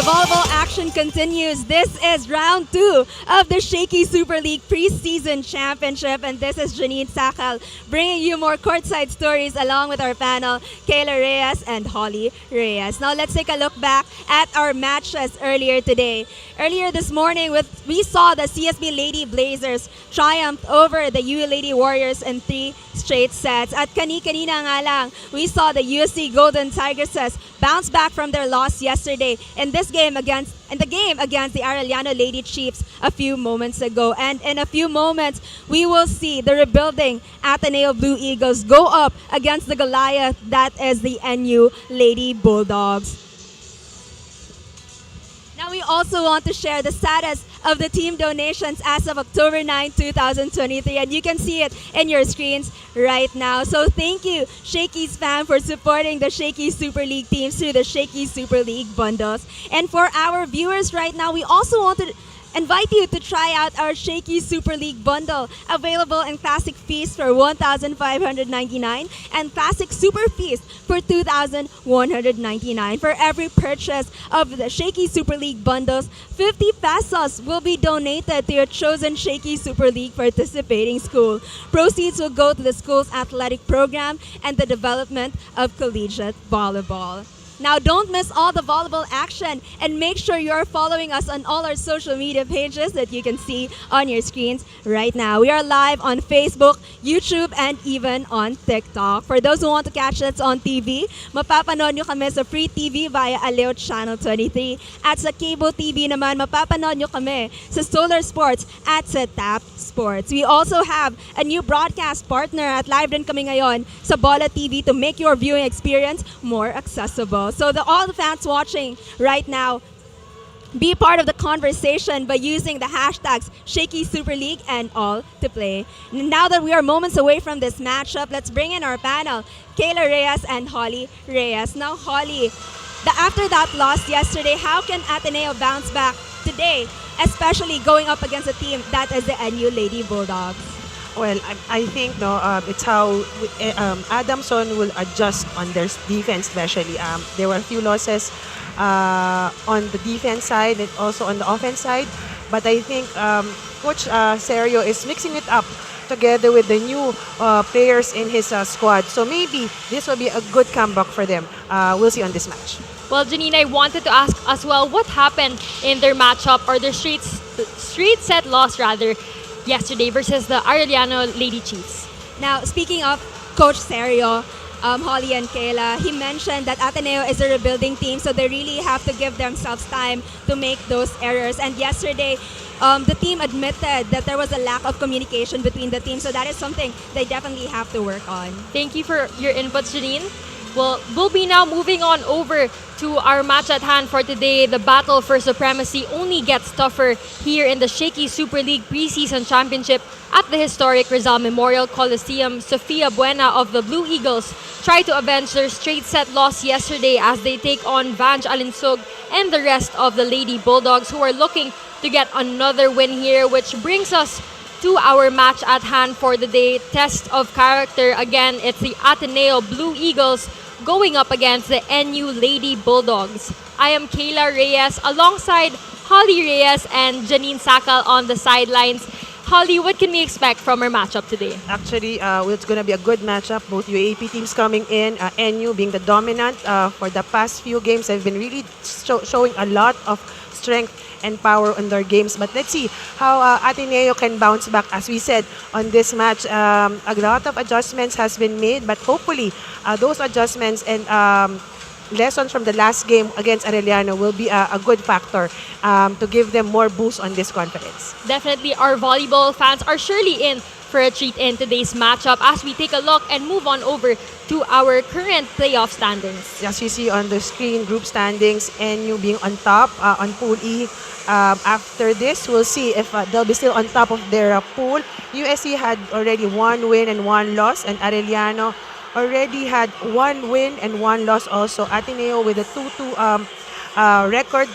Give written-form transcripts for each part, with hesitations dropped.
volleyball action continues. This is round 2 of the Shakey Super League Preseason Championship, and this is Janine Sakal bringing you more courtside stories along with our panel, Kayla Reyes and Holly Reyes. Now let's take a look back at our matches earlier today. Earlier this morning, we saw the CSB Lady Blazers triumph over the NU Lady Warriors in 3 straight sets. At kanina nga lang, we saw the USC Golden Tigresses bounce back from their loss yesterday in the game against the Arellano Lady Chiefs a few moments ago. And in a few moments, we will see the rebuilding Ateneo Blue Eagles go up against the Goliath that is the NU Lady Bulldogs. Now we also want to share the status of the team donations as of October 9, 2023, and you can see it in your screens right now. So thank you, Shakey's fam, for supporting the Shakey Super League teams through the Shakey Super League bundles. And for our viewers right now, we also want to invite you to try out our Shakey Super League bundle, available in Classic Feast for $1,599 and Classic Super Feast for $2,199. For every purchase of the Shakey Super League bundles, 50 pesos will be donated to your chosen Shakey Super League participating school. Proceeds will go to the school's athletic program and the development of collegiate volleyball. Now, don't miss all the volleyball action and make sure you're following us on all our social media pages that you can see on your screens right now. We are live on Facebook, YouTube, and even on TikTok. For those who want to catch us on TV, mapapanood nyo kami sa Free TV via Aleo Channel 23. At sa Cable TV naman, mapapanood nyo kami sa Solar Sports at sa Tap Sports. We also have a new broadcast partner at live din kami ngayon sa Bola TV to make your viewing experience more accessible. So all the fans watching right now, be part of the conversation by using the hashtags Shakey Super League and All to Play. Now that we are moments away from this matchup, let's bring in our panel, Kayla Reyes and Holly Reyes. Now, Holly, after that loss yesterday, how can Ateneo bounce back today, especially going up against a team that is the NU Lady Bulldogs? Well, I think it's how Adamson will adjust on their defense, especially. There were a few losses on the defense side and also on the offense side. But I think Coach Serio is mixing it up together with the new players in his squad. So maybe this will be a good comeback for them. We'll see on this match. Well, Janine, I wanted to ask as well, what happened in their matchup or their street set loss rather yesterday versus the Arellano Lady Chiefs? Now, speaking of Coach Serio, Holly and Kayla, he mentioned that Ateneo is a rebuilding team, so they really have to give themselves time to make those errors. And yesterday, the team admitted that there was a lack of communication between the teams, so that is something they definitely have to work on. Thank you for your input, Janine. Well, we'll be now moving on over to our match at hand for today. The battle for supremacy only gets tougher here in the Shakey Super League Preseason Championship at the historic Rizal Memorial Coliseum. Sofia Buena of the Blue Eagles tried to avenge their straight set loss yesterday as they take on Vange Alinsug and the rest of the Lady Bulldogs, who are looking to get another win here, which brings us to our match at hand for the day. Test of character. Again, it's the Ateneo Blue Eagles going up against the NU Lady Bulldogs. I am Kayla Reyes alongside Holly Reyes and Janine Sakal on the sidelines. Holly, what can we expect from our matchup today? Actually, it's going to be a good matchup. Both UAP teams coming in, NU being the dominant for the past few games. They've been really showing a lot of strength and power on their games. But let's see how Ateneo can bounce back. As we said on this match, a lot of adjustments has been made, but hopefully those adjustments and lessons from the last game against Arellano will be a good factor to give them more boost on this confidence. Definitely, our volleyball fans are surely in for a treat in today's matchup as we take a look and move on over to our current playoff standings. As you see on the screen, group standings, NU being on top on Pool E. After this, we'll see if they'll be still on top of their pool. USC had already 1 win and 1 loss, and Arellano already had 1 win and 1 loss also. Ateneo with a 2-2 record.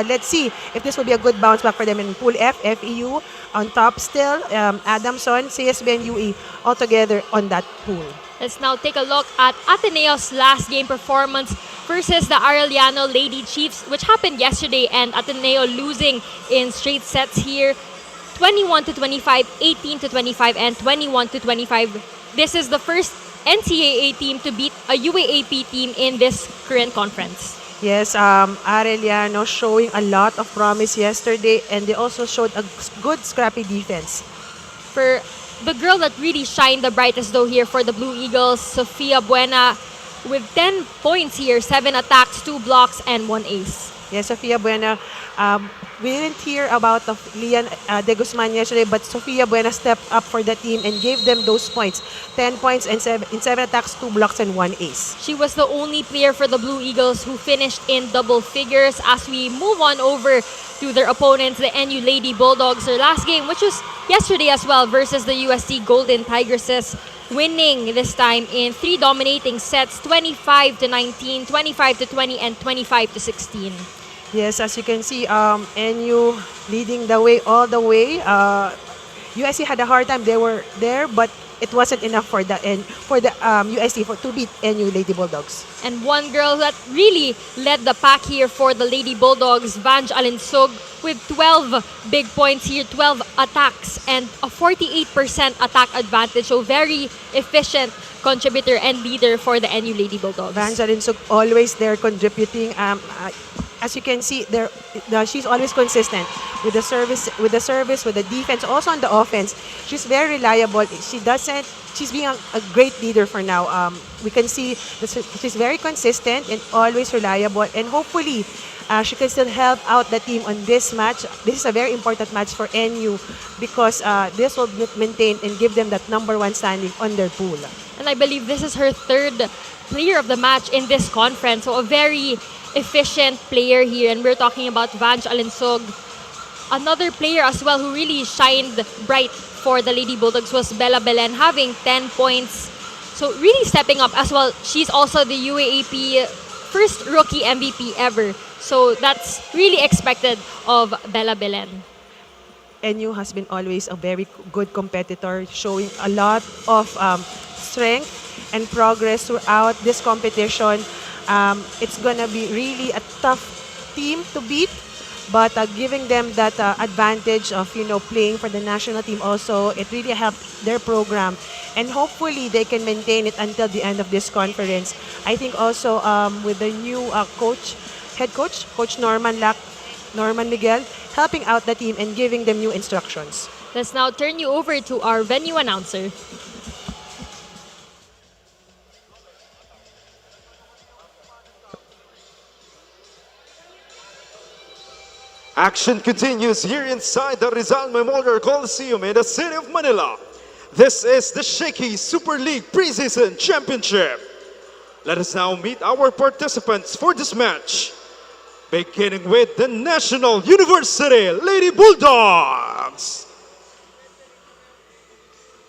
Let's see if this will be a good bounce back for them in Pool F. FEU on top still. Adamson, CSB, and UE all together on that pool. Let's now take a look at Ateneo's last game performance versus the Arellano Lady Chiefs, which happened yesterday, and Ateneo losing in straight sets here, 21-25, 18-25, and 21-25. This is the first NCAA team to beat a UAAP team in this current conference. Yes, Arellano showing a lot of promise yesterday, and they also showed a good scrappy defense. For the girl that really shined the brightest though here for the Blue Eagles, Sofia Buena, with 10 points here, 7 attacks, 2 blocks, and 1 ace. Yes, Sofia Buena. We didn't hear about of Lian De Guzman yesterday, but Sofia Buena stepped up for the team and gave them those points. 10 points and 7 attacks, 2 blocks, and 1 ace. She was the only player for the Blue Eagles who finished in double figures. As we move on over to their opponents, the NU Lady Bulldogs, their last game, which was yesterday as well, versus the UST Golden Tigresses, winning this time in 3 dominating sets, 25-19, 25-20, and 25-16. Yes, as you can see, NU leading the way all the way. USC had a hard time. They were there, but it wasn't enough for the USC to beat NU Lady Bulldogs. And one girl that really led the pack here for the Lady Bulldogs, Vanj Alinsog, with 12 big points here, 12 attacks, and a 48% attack advantage. So very efficient contributor and leader for the NU Lady Bulldogs. Vanj Alinsog always there contributing. As you can see, she's always consistent with the service, with the defense, also on the offense. She's very reliable. She's being a great leader for now. We can see that she's very consistent and always reliable, and hopefully she can still help out the team on this match. This is a very important match for NU because this will maintain and give them that #1 standing on their pool. And I believe this is her 3rd player of the match in this conference. So a very efficient player here. And we're talking about Vanj Alinsog. Another player as well who really shined bright for the Lady Bulldogs was Bella Belen, having 10 points. So really stepping up as well. She's also the UAAP first rookie MVP ever. So that's really expected of Bella Belen. NU has been always a very good competitor, showing a lot of strength and progress throughout this competition. It's gonna be really a tough team to beat, but giving them that advantage of playing for the national team also, it really helped their program, and hopefully they can maintain it until the end of this conference. I think also with the new head coach, Coach Norman Miguel, helping out the team and giving them new instructions. Let's now turn you over to our venue announcer. Action continues here inside the Rizal Memorial Coliseum in the city of Manila. This is the Shakey Super League Preseason Championship. Let us now meet our participants for this match. Beginning with the National University Lady Bulldogs.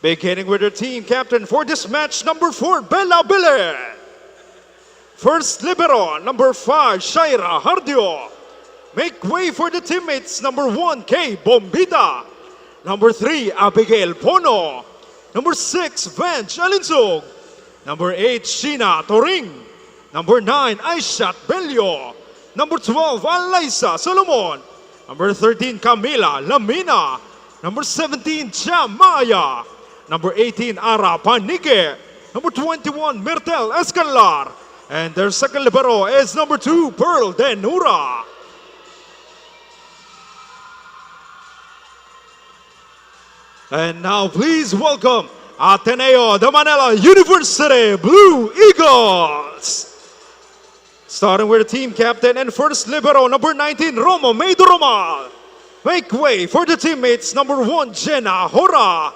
Beginning with their team captain for this match, number 4, Bella Belen. First libero, number 5, Shaira Hardio. Make way for the teammates, number 1, Kay Bombita. Number 3, Abigail Pono. Number 6, Vanj Alinsog. Number 8, Sheena Toring. Number 9, Aishat Belio. Number 12, Alaysa Solomon. Number 13, Camila Lamina. Number 17, Chamaya. Number 18, Ara Panique. Number 21, Myrtle Escalar. And their second libero is number 2, Pearl Denura. And now please welcome Ateneo de Manila University Blue Eagles. Starting with the team captain and first libero, number 19, Romo Meidoromal. Make way for the teammates, number 1, Jenna Hora.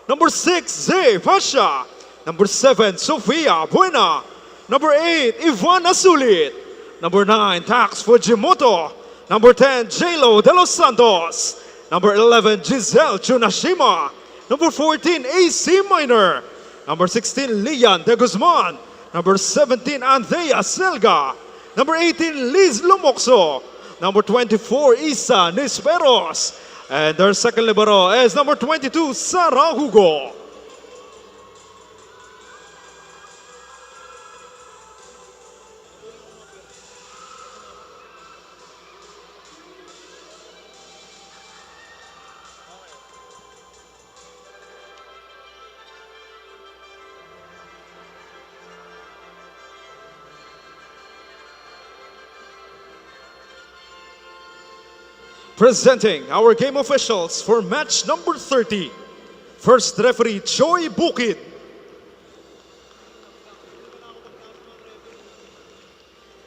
Number 6, Zay Pasha. Number 7, Sofia Buena. Number 8, Ivana Sulit. Number 9, Tax Fujimoto. Number 10, J-Lo de los Santos. Number 11, Giselle Chunashima. Number 14, AC Minor. Number 16, Lian de Guzman. Number 17, Anthea Selga. Number 18, Liz Lumoxo. Number 24, Isa Nisperos. And their second libero is number 22, Sarah Hugo. Presenting our game officials for match number 30. First referee, Joy Bukid.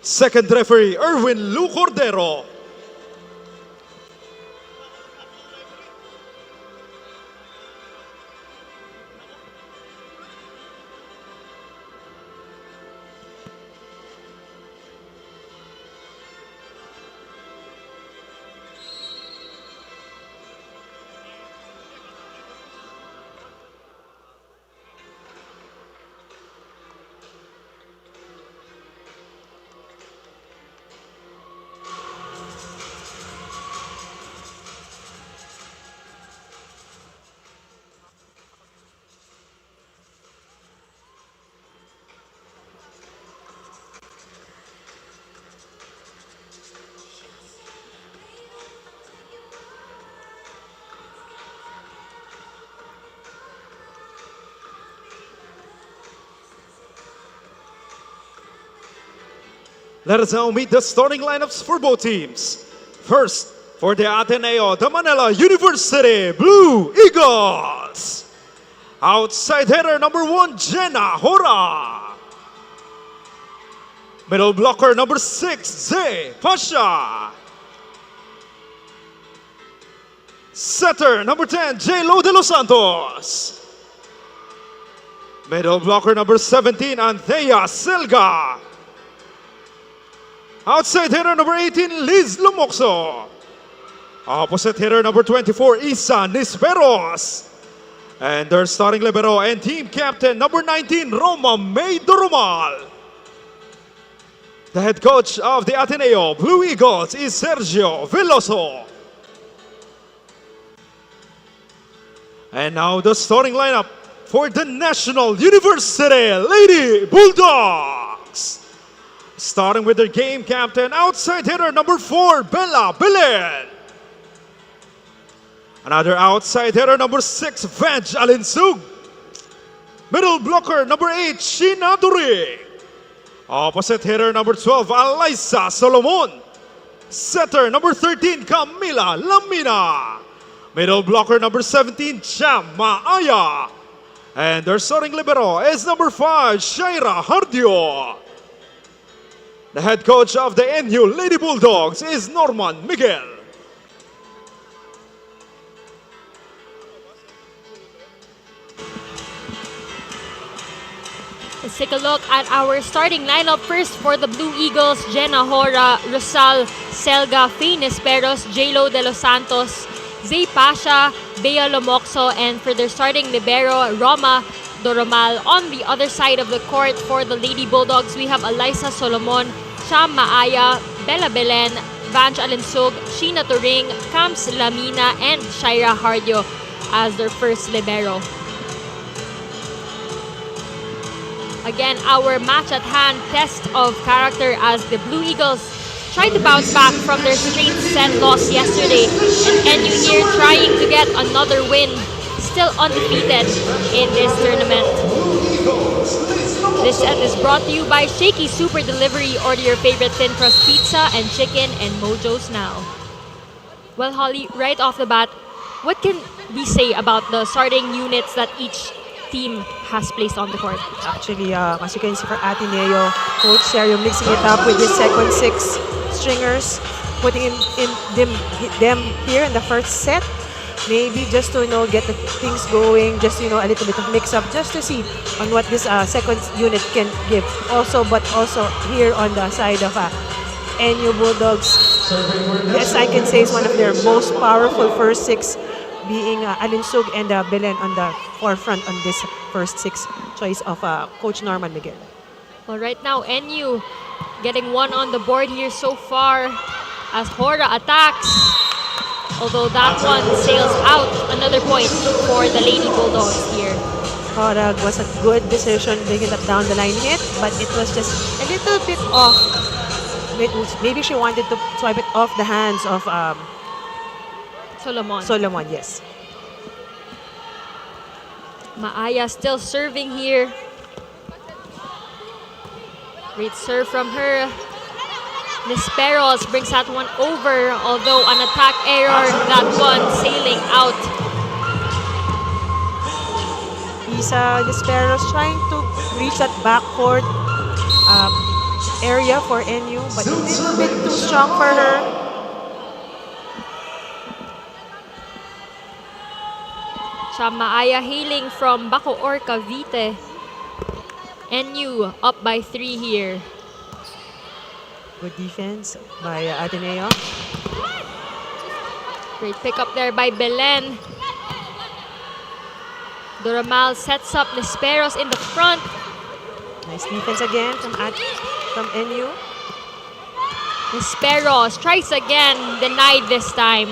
Second referee, Erwin Lu Cordero. Let us now meet the starting lineups for both teams. First, for the Ateneo de Manila University Blue Eagles. Outside hitter number 1, Jenna Hora. Middle blocker number 6, Zay Pasha. Setter number 10, J-Lo de los Santos. Middle blocker number 17, Anthea Selga. Outside hitter number 18, Liz Lumoxo. Opposite hitter number 24, Isa Nisperos. And their starting libero and team captain number 19, Roma May Durumal. The head coach of the Ateneo Blue Eagles is Sergio Veloso. And now the starting lineup for the National University Lady Bulldogs. Starting with their game captain, outside hitter number 4, Bella Belen. Another outside hitter number 6, Venge Alinsug. Middle blocker number 8, Sheena During. Opposite hitter number 12, Alyssa Solomon. Setter number 13, Camila Lamina. Middle blocker number 17, Cham Maaya. And their starting libero is number 5, Shaira Hardio. The head coach of the NU Lady Bulldogs is Norman Miguel. Let's take a look at our starting lineup. First for the Blue Eagles, Jenna Hora, Rosal Selga, Faye Nesperos, J-Lo de los Santos, Zay Pasha, Bea Lomoxo, and for their starting libero, Roma Doromal. On the other side of the court for the Lady Bulldogs, we have Alyssa Solomon, Cham Maaya, Bella Belen, Vange Alinsug, Sheena Turing, Cams Lamina, and Shaira Hardio as their first libero. Again, our match at hand test of character as the Blue Eagles tried to bounce back from their straight set loss yesterday, and NU here trying to get another win, still undefeated in this tournament. This set is brought to you by Shakey Super Delivery. Order your favorite thin crust pizza and chicken and Mojo's now. Well, Holly, right off the bat, what can we say about the starting units that each team has placed on the court? Actually, as you can see for Ateneo, Coach Sergio mixing it up with his second 6 stringers, putting them here in the first set. Maybe just to get the things going, just a little bit of mix up, just to see on what this second unit can give. But also here on the side of NU Bulldogs, yes, I can say is one of their most powerful first 6, being Alinsug and Belen on the forefront on this first 6 choice of Coach Norman Miguel. Well, right now, NU getting one on the board here so far as Hora attacks. Although that one sails out, another point for the Lady Bulldogs here. Hora was a good decision bringing that down the line hit, but it was just a little bit off. Maybe she wanted to swipe it off the hands of Solomon, yes. Maaya still serving here. Great serve from her. Nisperos brings that one over, although an attack error, that one sailing out. Desperos trying to reach that backcourt area for NU, but a little bit too strong for her. Maaya hailing from Bacoor, Cavite. NU up by 3 here. Good defense by Ateneo. Great pick up there by Belen. Doramal sets up Nisperos in the front. Nice defense again from NU. Nisperos tries again, denied this time.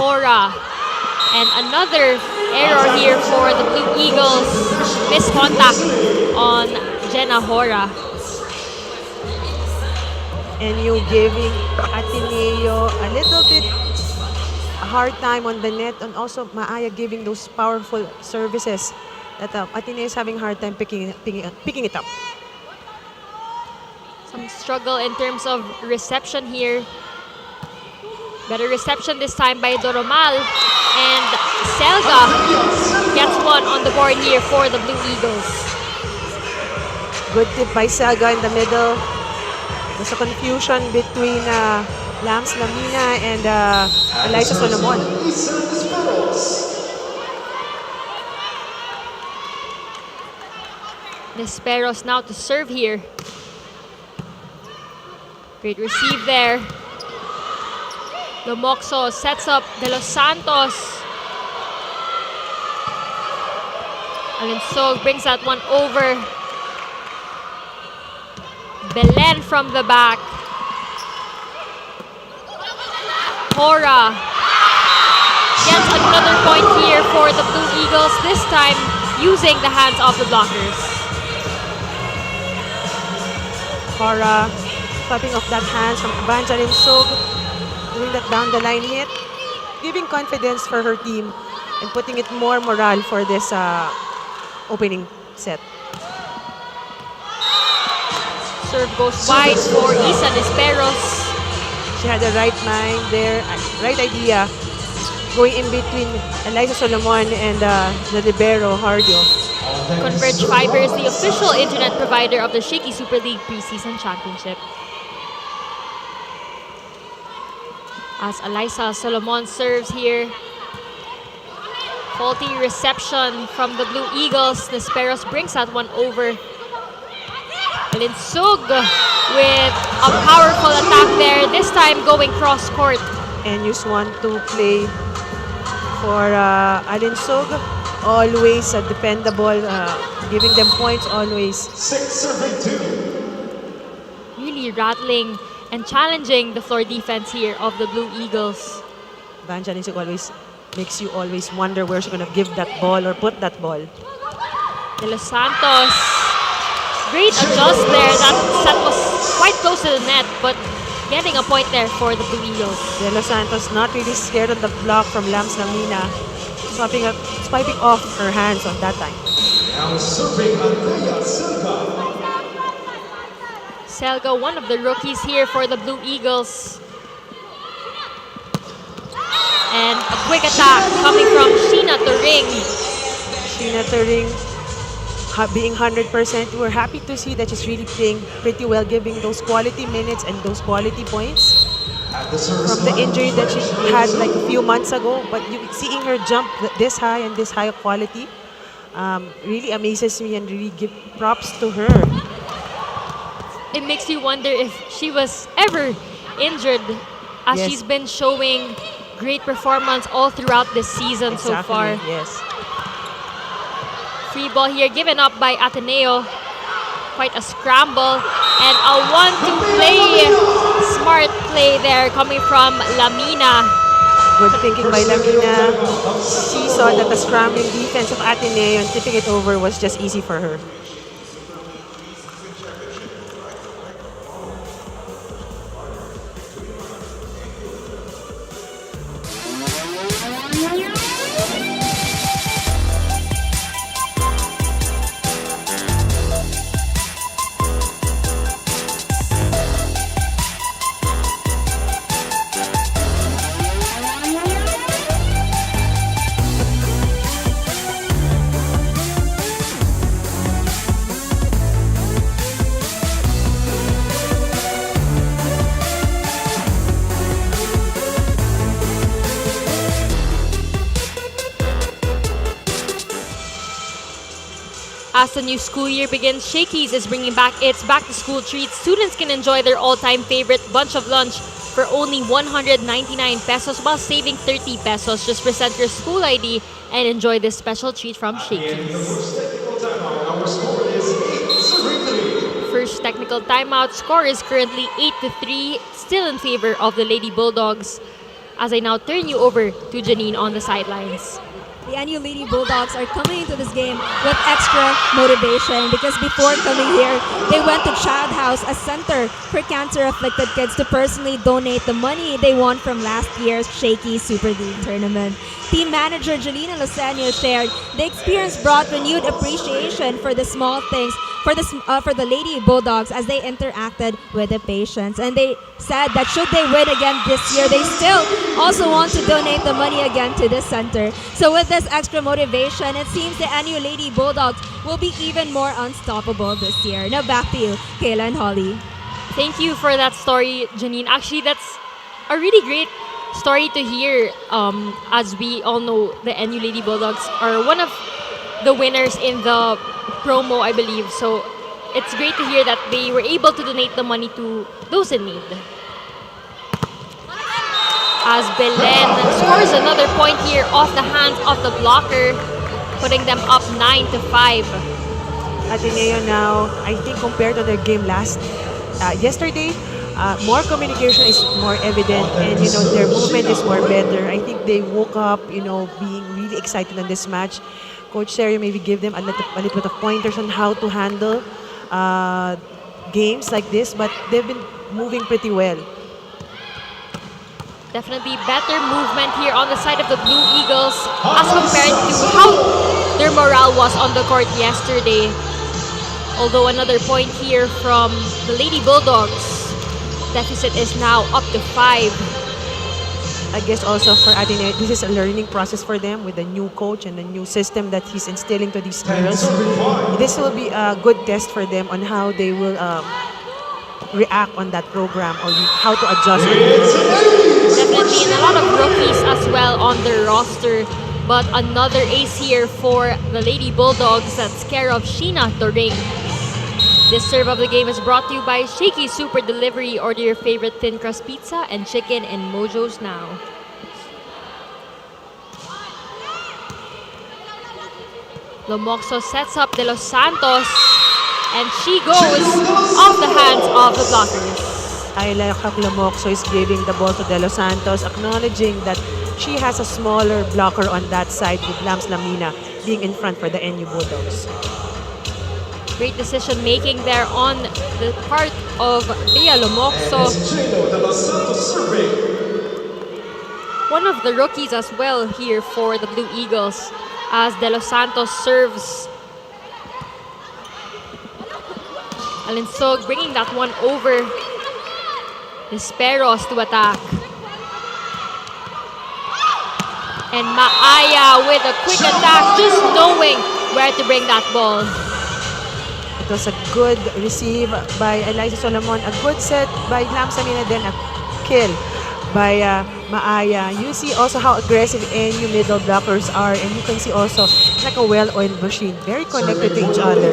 Hora. And another error here for the Blue Eagles. Miscontact on Jenna Hora. NU giving Ateneo a little bit hard time on the net, and also Maaya giving those powerful services that Ateneo is having a hard time picking it up. Some struggle in terms of reception here. Better reception this time by Doromal. And Selga gets one on the board here for the Blue Eagles. Good tip by Selga in the middle. There's a confusion between Lams Lamina and Eliza Solomon. Nisperos now to serve here. Great receive there. Lomoxo sets up De Los Santos. Alinsog brings that one over. Belen from the back. Hora gets another point here for the Blue Eagles, this time using the hands of the blockers. Hora popping off that hands from Evangeline Sog, doing that down the line hit, giving confidence for her team and putting it more morale for this opening set. Serve goes wide for Isa Nisperos. She had the right mind there, right idea, going in between Eliza Solomon and the libero, Hardio. Converge Fiber is the official internet provider of the Shakey Super League Preseason Championship. As Eliza Solomon serves here. Faulty reception from the Blue Eagles. Nisperos brings that one over. Alinsug with a powerful attack there, this time going cross court. And you just want to play for Alinsug. Always dependable, giving them points always. 6-2. Really rattling and challenging the floor defense here of the Blue Eagles. Evangeline Sog always makes you always wonder where she's going to give that ball or put that ball. De Los Santos. Great adjust there. That set was quite close to the net, but getting a point there for the Blue Eagles. De Los Santos not really scared of the block from Lams Lamina. Swiping off her hands on that time. Now serving Andrea Silva. Selga, one of the rookies here for the Blue Eagles. And a quick attack coming from Sheena Turing. Sheena Turing being 100%. We're happy to see that she's really playing pretty well, giving those quality minutes and those quality points from the injury that she had like a few months ago. But seeing her jump this high and this high quality really amazes me, and really give props to her. It makes you wonder if she was ever injured, as Yes. she's been showing great performance all throughout this season so far. Yes. Free ball here given up by Ateneo. Quite a scramble and a 1-2 play. Smart play there coming from Lamina. Good thinking by Lamina. She saw that the scrambling defense of Ateneo and tipping it over was just easy for her. As the new school year begins, Shakey's is bringing back its back-to-school treats. Students can enjoy their all-time favorite bunch of lunch for only 199 pesos while saving 30 pesos. Just present your school ID and enjoy this special treat from Shakey's. First technical timeout, score is currently 8-3, still in favor of the Lady Bulldogs. As I now turn you over to Janine on the sidelines. The NU Lady Bulldogs are coming into this game with extra motivation because before coming here, they went to Child House, a center for cancer-afflicted kids, to personally donate the money they won from last year's Shakey Super League tournament. Team manager Jelena Losenio shared the experience brought renewed appreciation for the small things for the Lady Bulldogs as they interacted with the patients. And they said that should they win again this year, they still also want to donate the money again to the center. So with this extra motivation, it seems the NU Lady Bulldogs will be even more unstoppable this year. Now back to you, Kayla and Holly. Thank you for that story, Janine. Actually, that's a really great story to hear. As we all know, the NU Lady Bulldogs are one of the winners in the promo, I believe. So it's great to hear that they were able to donate the money to those in need. As Belen scores another point here off the hands of the blocker, putting them up 9-5. Ateneo now, I think compared to their game yesterday, more communication is more evident, and their movement is more better. I think they woke up, being really excited on this match. Coach Serio maybe give them a little bit of pointers on how to handle games like this, but they've been moving pretty well. Definitely better movement here on the side of the Blue Eagles as compared to how their morale was on the court yesterday. Although another point here from the Lady Bulldogs. Deficit is now up to 5. I guess also for Ateneo, this is a learning process for them with the new coach and the new system that he's instilling to these girls. This will be a good test for them on how they will react on that program or how to adjust. Definitely, and a lot of rookies as well on the roster. But another ace here for the Lady Bulldogs. That's care of Sheena Toring. This serve of the game is brought to you by Shakey Super Delivery. Order your favorite thin crust pizza and chicken in Mojo's now. Lomoxo sets up De Los Santos, and she goes off the hands of the blockers. I like how Lomoxo is giving the ball to De Los Santos, acknowledging that she has a smaller blocker on that side with Lams Lamina being in front for the NU Bulldogs. Great decision making there on the part of Bea Lomoxo. One of the rookies as well here for the Blue Eagles as De Los Santos serves. Alinsog bringing that one over. Desperos to attack. And Maaya with a quick attack, just knowing where to bring that ball. It was a good receive by Eliza Solomon, a good set by Lamsamina, then a kill by Maaya. You see also how aggressive NU middle blockers are, and you can see also like a well-oiled machine, very connected to each other.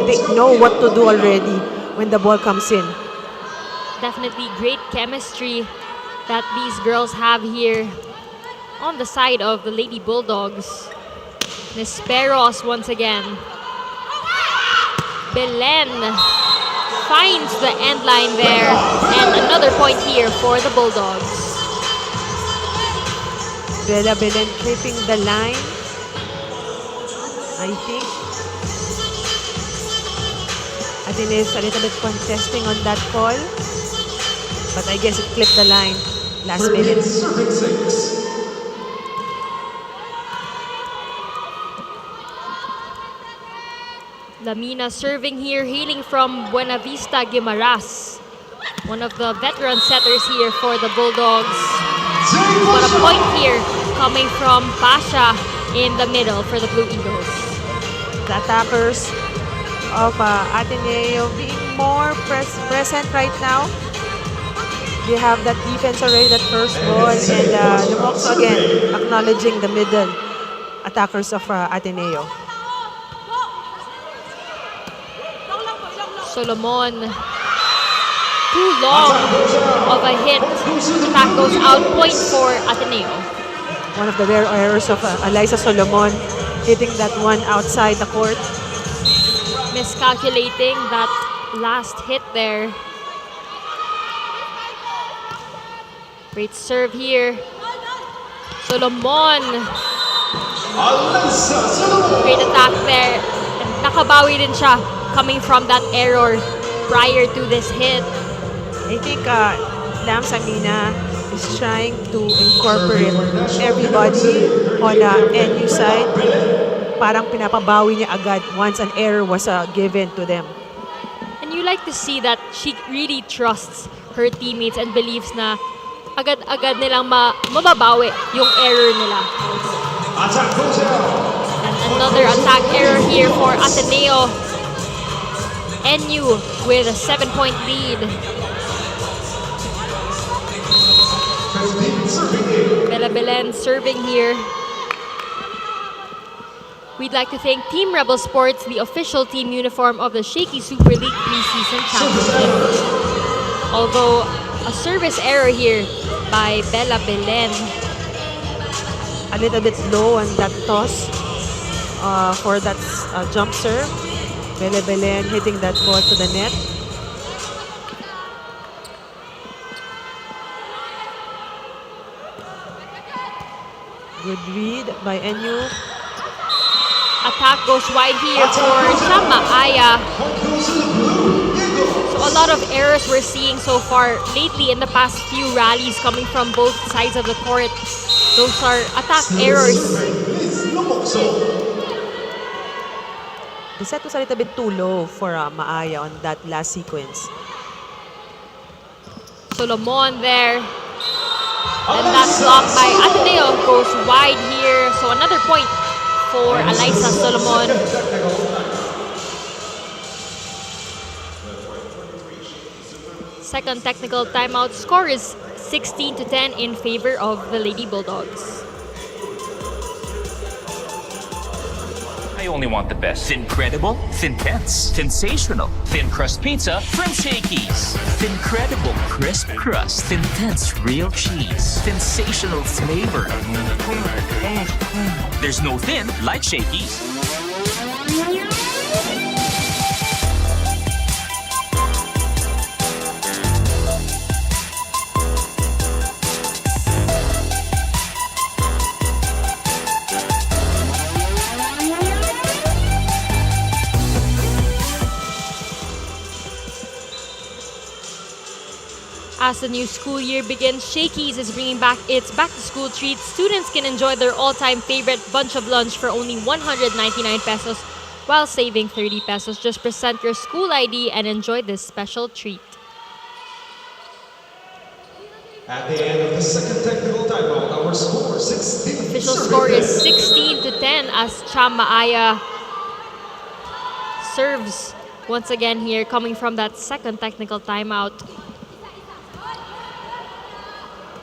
They know what to do already when the ball comes in. Definitely great chemistry that these girls have here on the side of the Lady Bulldogs. Nesperos once again. Belen finds the end line there, and another point here for the Bulldogs. Belen tripping the line, I think. Ateneo is a little bit contesting on that call, but I guess it clipped the line last minute. Lamina serving here, hailing from Buena Vista, Guimaras. One of the veteran setters here for the Bulldogs. But a point here coming from Pasha in the middle for the Blue Eagles. The attackers of Ateneo being more present right now. They have that defense already, that first ball, and Lumoxo again acknowledging the middle attackers of Ateneo. Solomon. Too long of a hit. Attack goes out. Point for Ateneo. One of the rare errors of Eliza Solomon, hitting that one outside the court. Miscalculating that last hit there. Great serve here. Solomon. Great attack there. And nakabawi din siya coming from that error prior to this hit. I think Lam Samina is trying to incorporate everybody on the NU side. Parang pinapabawi niya agad once an error was given to them. And you like to see that she really trusts her teammates and believes na agad-agad nilang mababawi yung error nila. And another attack error here for Ateneo. NU with a 7-point lead. Bella Belen serving here. We'd like to thank Team Rebel Sports, the official team uniform of the Shakey Super League Preseason Championship. Although a service error here by Bella Belen. A little bit low on that toss for that jump serve. Bele Belen hitting that ball to the net. Good read by NU. Attack goes wide here for Chama Aya. So a lot of errors we're seeing so far lately in the past few rallies coming from both sides of the court. Those are attack errors. The set was a little bit too low for Maaya on that last sequence. Solomon there. And that block by Ateneo goes wide here. So another point for Eliza Solomon. Second technical timeout. Score is 16-10 in favor of the Lady Bulldogs. I only want the best. Thincredible, Thintense, sensational, thin crust pizza from Shakey's. Thincredible crisp crust, Thintense real cheese, sensational flavor. There's no thin like Shakey's. As the new school year begins, Shakey's is bringing back its back-to-school treats. Students can enjoy their all-time favorite bunch of lunch for only 199 pesos while saving 30 pesos. Just present your school ID and enjoy this special treat. At the end of the second technical timeout, our score 16. Official score is 16-10 as Chama Aya serves once again here coming from that second technical timeout.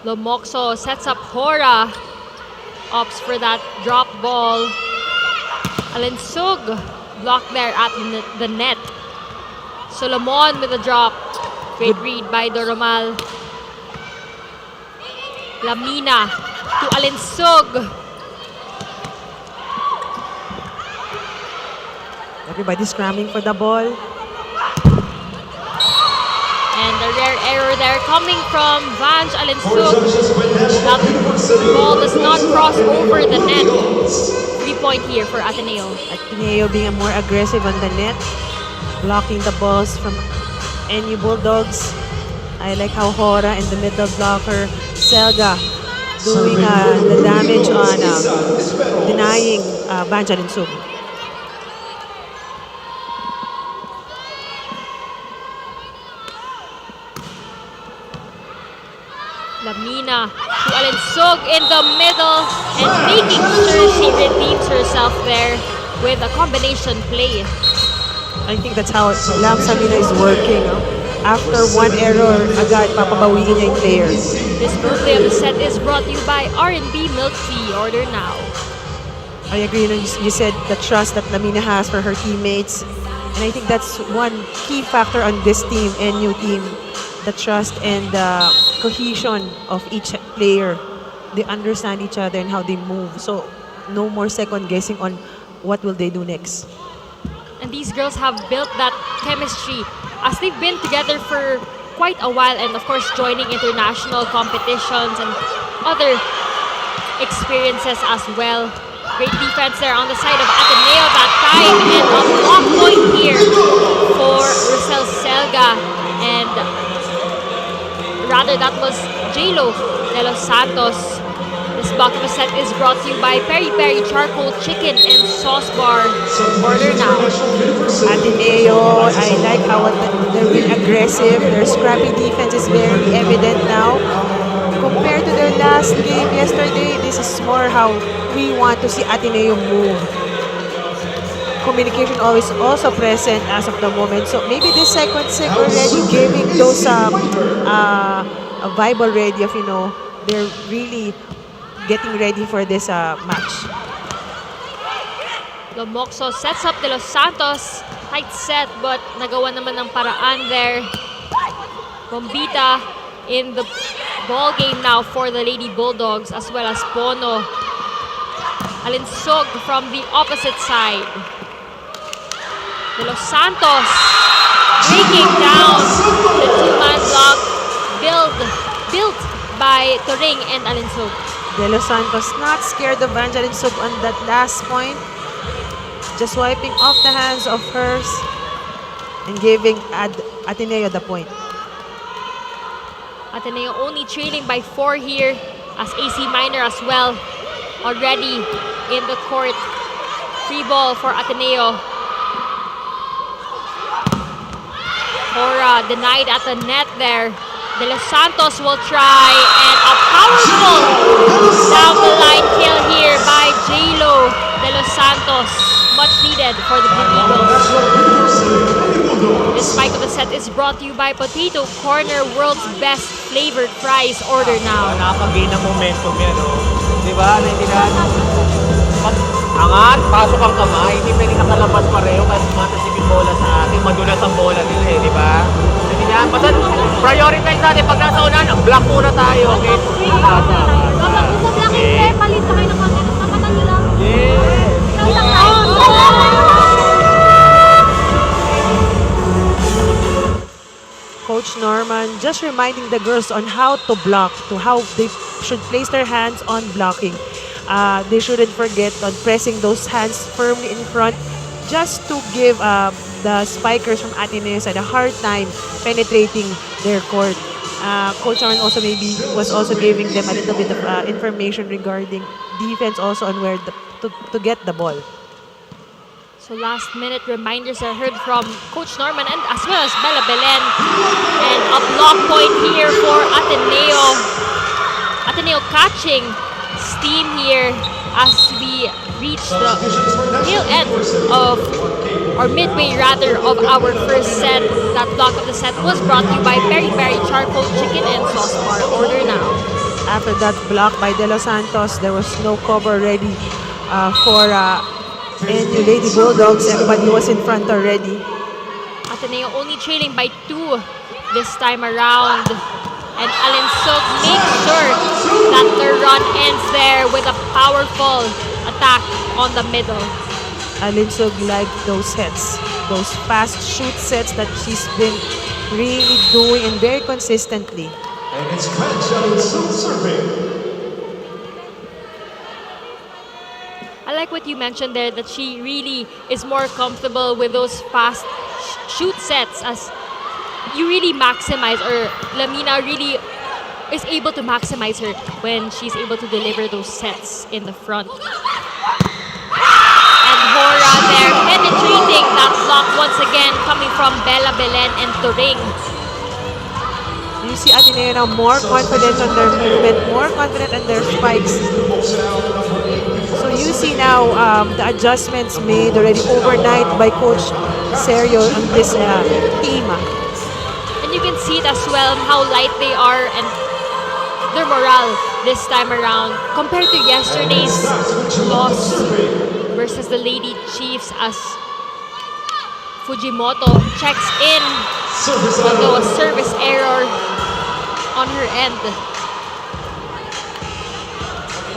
Lomoxo sets up Hora. Opts for that drop ball. Alinsug blocked there at the net. Solomon with a drop. Great read by Doromal. Lamina to Alinsug. Everybody's scrambling for the ball. And a rare error there coming from Vange Alinsug. That ball does not cross over the net. 3-point here for Ateneo. Ateneo being more aggressive on the net, blocking the balls from NU Bulldogs. I like how Hora and the middle blocker, Selga, doing the damage on denying Vange Alinsug. Lamina to Alinsug in the middle and making sure she redeems herself there with a combination play. I think that's how Lam Samina is working. After one error, agad papabawiin niya yung players. This play of the set is brought to you by R&B Milk Tea. Order now. I agree. You said the trust that Lamina has for her teammates. And I think that's one key factor on this team, NU team, the trust and the cohesion of each player. They understand each other and how they move. So no more second guessing on what will they do next. And these girls have built that chemistry as they've been together for quite a while, and of course joining international competitions and other experiences as well. Great defense there on the side of Ateneo that time, and a block point here for Rosel Selga, and rather that was J-Lo de los Santos. This block of a set is brought to you by Peri Peri Charcoal Chicken and Sauce Bar. Order now. Ateneo, I like how they're being aggressive. Their scrappy defense is very evident now. Compared to their last game yesterday, this is more how we want to see Ateneo move. Communication always also present as of the moment. So maybe this second set already giving those a vibe already of, they're really getting ready for this match. Lomoxo sets up De Los Santos. Tight set, but nagawa naman ng paraan there. Bombita in the ball game now for the Lady Bulldogs, as well as Pono. Alinsog from the opposite side. De Los Santos breaking down the two-man block built by Turing and Alinsog. De Los Santos not scared of Evangeline Sug on that last point. Just wiping off the hands of hers and giving Ateneo the point. Ateneo only trailing by 4 here, as AC Minor as well already in the court. Free ball for Ateneo. Cora denied at the net there. De Los Santos will try, and a powerful down the line kill here by J-Lo De Los Santos. Much needed for the Blue Eagles. This spike of the set is brought to you by Potato Corner, world's best flavored fries. Order now. Nakapag-gain ng momentum yan, oh. Di ba? Naintindihan? Pag angat, pasok ang kamay, hindi pwedeng nakalabas pareho kasi tumatasik yung bola sa atin. Madulas ang bola nila eh, di ba? Naintindihan? Basta prioritize natin pag nasa unahan, block muna tayo, okay? Okay. Palit na kayo ng konti. Kapatan nyo lang. Yes! Coach Norman just reminding the girls on how to block, to how they should place their hands on blocking. They shouldn't forget on pressing those hands firmly in front just to give the spikers from Ateneo a hard time penetrating their court. Coach Norman also was also giving them a little bit of information regarding defense also on where to get the ball. So last minute reminders are heard from Coach Norman and as well as Bella Belen. And a block point here for Ateneo. Ateneo catching steam here as we reach the tail end of, or midway rather, of our first set. That block of the set was brought to you by Peri Peri Charcoal Chicken and Sauce Bar. Order now. After that block by De Los Santos, there was no cover ready for NU Lady Bulldogs. Everybody was in front already. Ateneo only trailing by 2 this time around. And Alinsog makes sure that the run ends there with a powerful attack on the middle. Alinsog liked those sets, those fast shoot sets that she's been really doing and very consistently. And it's French Alinsog serving. I like what you mentioned there, that she really is more comfortable with those fast shoot sets, as you really maximize, or Lamina really is able to maximize her when she's able to deliver those sets in the front. And Hora there penetrating that block once again, coming from Bella Belen and Turing. You see Ateneo now more confident on their movement, more confident on their spikes. So you see now the adjustments made already overnight by Coach Sergio on this team. And you can see it as well, how light they are and their morale this time around compared to yesterday's loss versus the Lady Chiefs, as Fujimoto checks in, although a service error on her end.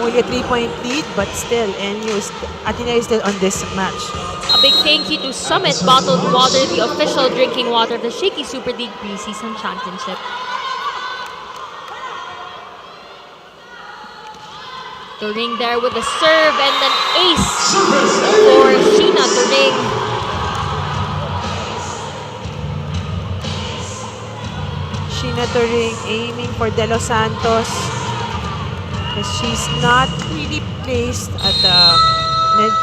Only a 3-point lead, but still, Ateneo is still on this match. A big thank you to Summit Bottled Water, the official drinking water of the Shakey Super League Preseason Championship. Turing there with a serve and an ace for Sheena Turing. Sheena Turing aiming for De Los Santos because she's not really placed at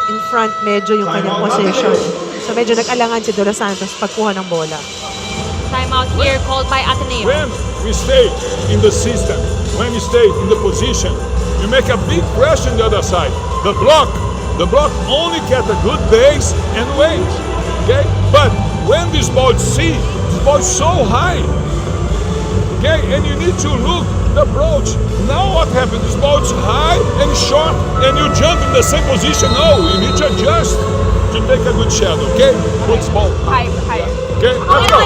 in front medyo yung kanyang position. So medyo nag-alangan si De Los Santos pagkuha ng bola. Timeout here called by Ateneo. When we stay in the system, when we stay in the position, you make a big pressure on the other side. The block only get a good base and weight. Okay? But when this ball is so high, okay, and you need to look the approach. Now what happens? This ball is high and short, and you jump in the same position. No, you need to adjust to take a good shot. Okay? Put this ball high. Okay? Let's go.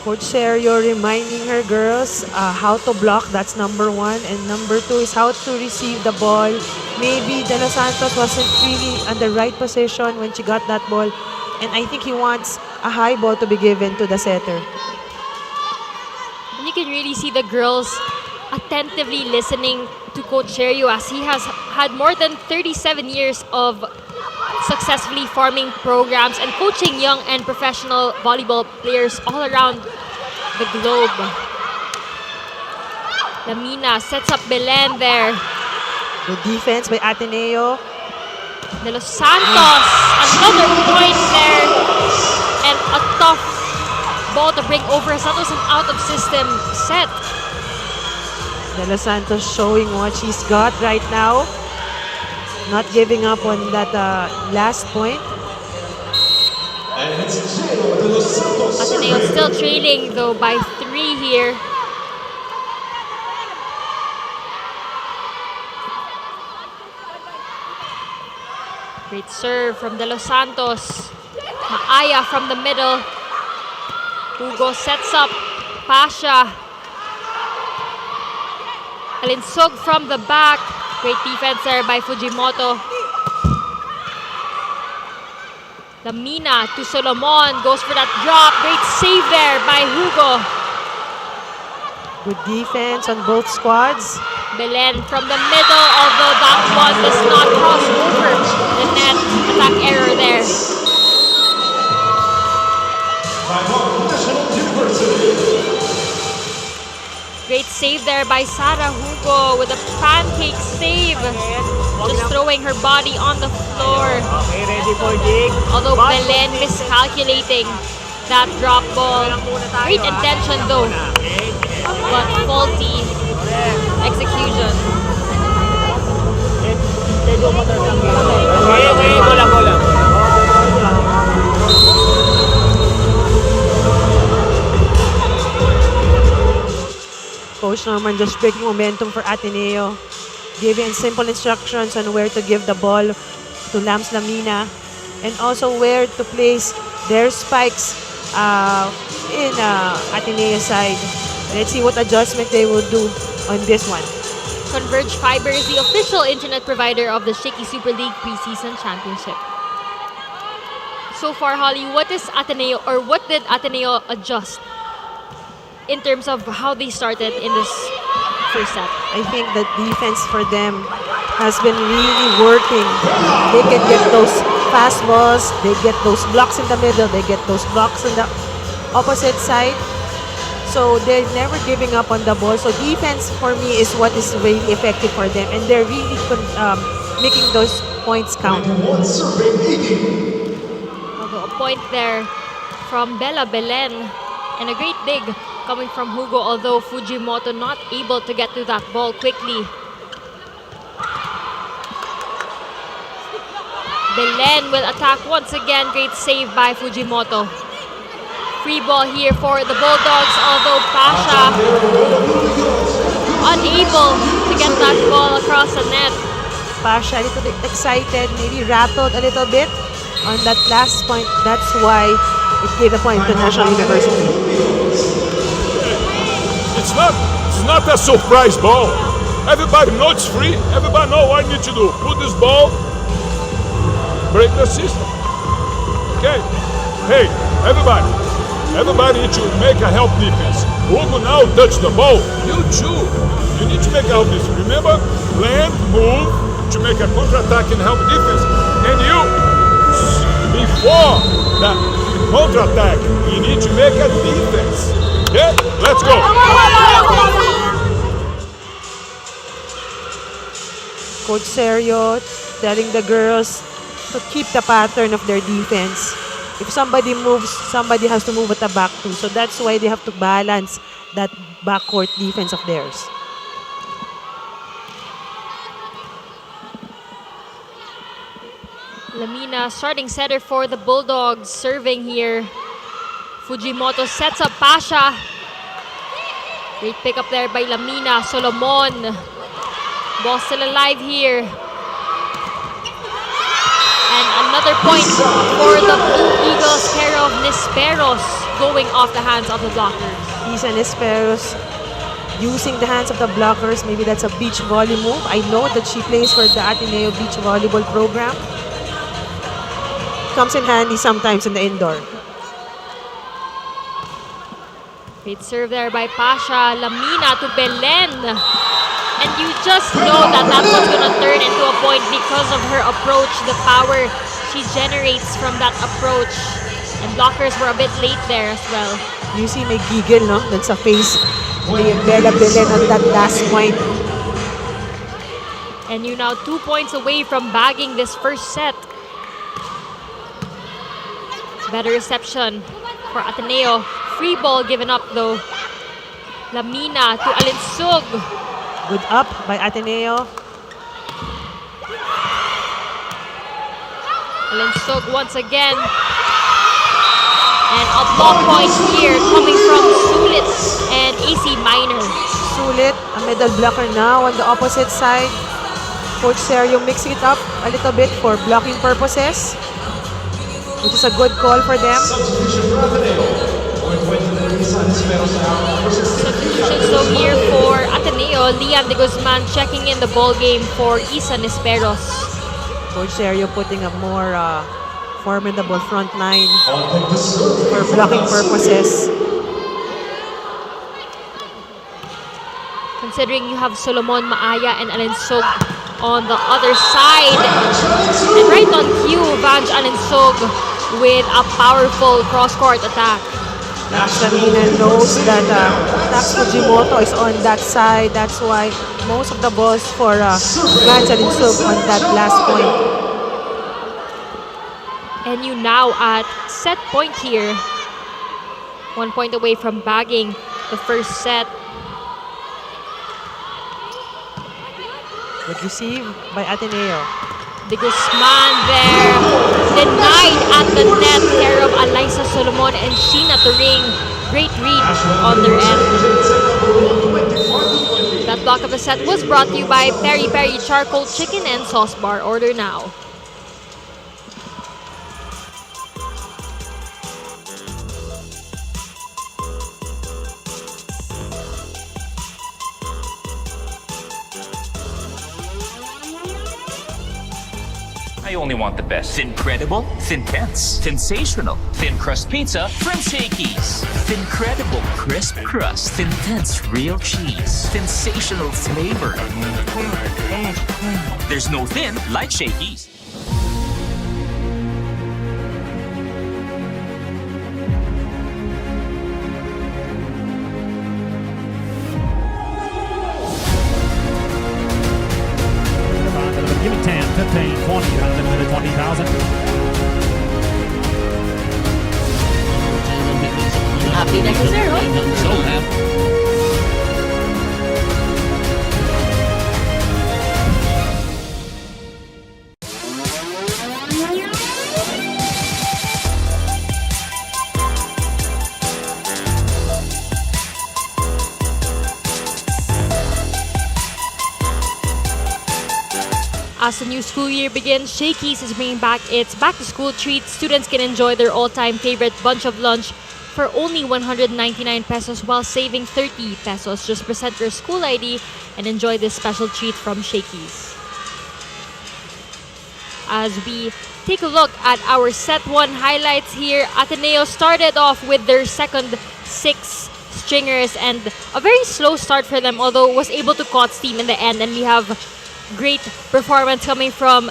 Coach Sergio reminding her girls how to block, that's number 1. And number 2 is how to receive the ball. Maybe De Los Santos wasn't really on the right position when she got that ball. And I think he wants a high ball to be given to the setter. And you can really see the girls attentively listening to Coach Sergio as he has had more than 37 years of successfully forming programs and coaching young and professional volleyball players all around the globe. Lamina sets up Belen there. Good defense by Ateneo. De Los Santos, another point there. And a tough ball to bring over Santos, an out of system set. De Los Santos showing what she's got right now. Not giving up on that last point. Ateneo still trailing though by 3 here. Great serve from De Los Santos. Maaya from the middle. Hugo sets up Pasha. Alinsog from the back. Great defense there by Fujimoto. Lamina to Solomon. Goes for that drop. Great save there by Hugo. Good defense on both squads. Belen from the middle, although that one does not cross over the net. Attack error there. Great save there by Sarah Hugo with a pancake save. Just throwing her body on the floor. Okay, ready for dig. Although Belen miscalculating that drop ball. Great intention though, but faulty execution. Okay, bola. Coach Norman just breaking momentum for Ateneo. Giving simple instructions on where to give the ball to Lams Lamina. And also where to place their spikes in Ateneo's side. Let's see what adjustment they will do on this one. Converge Fiber is the official internet provider of the Shakey Super League Preseason Championship. So far, Holly, what did Ateneo adjust in terms of how they started in this first set? I think the defense for them has been really working. They can get those fast balls, they get those blocks in the middle, they get those blocks on the opposite side. So they're never giving up on the ball. So defense for me is what is really effective for them, and they're really making those points count. Although a point there from Bella Belen and a great dig coming from Hugo, although Fujimoto not able to get to that ball quickly. Belen will attack once again. Great save by Fujimoto. Free ball here for the Bulldogs, although Pasha unable to get that ball across the net. Pasha a little bit excited, maybe rattled a little bit on that last point. That's why it gave the point to National University. It's not a surprise ball. Everybody knows it's free. Everybody knows what you need to do. Put this ball, break the system. Okay? Hey, everybody needs to make a help defense. Hugo now touch the ball. You too. You need to make a help defense. Remember, land, move to make a counter-attack and help defense. And you, before the counter-attack, you need to make a defense. Okay? Let's go. Coach Serio telling the girls to keep the pattern of their defense. If somebody moves, somebody has to move at the back too. So that's why they have to balance that backcourt defense of theirs. Lamina, starting setter for the Bulldogs, serving here. Fujimoto sets up Pasha. Great pick up there by Lamina. Solomon. Ball still alive here. And another point for the Blue Eagles, care of Nisperos, going off the hands of the blockers. Isa Nesperos using the hands of the blockers. Maybe that's a beach volley move. I know that she plays for the Ateneo Beach Volleyball program. Comes in handy sometimes in the indoor. Great serve there by Pasha. Lamina to Belen. And you just know that that was going to turn into a point because of her approach, the power she generates from that approach. And blockers were a bit late there as well. You see may giggle, no? That's a face ni Bella Belen on that last point. And you now 2 points away from bagging this first set. Better reception for Ateneo. Free ball given up though. Lamina to Alinsug. Good up by Ateneo. Alinsug once again. And a ball point here coming from Sulit and AC Minor. Sulit, a middle blocker now on the opposite side. Coach Serio mixing it up a little bit for blocking purposes, which is a good call for them. Substitutions though here for Ateneo. Liam de Guzman checking in the ball game for Isa Nesperos. Coach Serio putting a more formidable front line for blocking purposes. Considering you have Solomon Maaya and Alinsug on the other side. And right on cue, Vanj Alinsug with a powerful cross-court attack. Lamina knows that Tax Fujimoto is on that side. That's why most of the balls for Vanj Alinsug on that last point. And you now at set point here. 1 point away from bagging the first set. Good receive by Ateneo. De Guzman there. Denied at the net. Care of Alyssa Solomon and Sheena Turing. Great read on their end. That block of the set was brought to you by Peri Peri Charcoal Chicken and Sauce Bar. Order now. I only want the best. Incredible, Thintense, sensational, thin crust pizza from Shakey's. Incredible crisp crust, Thintense real cheese, sensational flavor. There's no thin like Shakey's. Give me 10, 15, 20, unlimited 20,000. Happy necessarily. So happy. As the new school year begins, Shakey's is bringing back its back-to-school treats. Students can enjoy their all-time favorite bunch of lunch for only 199 pesos while saving 30 pesos. Just present your school ID and enjoy this special treat from Shakey's. As we take a look at our set 1 highlights here, Ateneo started off with their second 6 stringers and a very slow start for them, although was able to caught steam in the end, and we have great performance coming from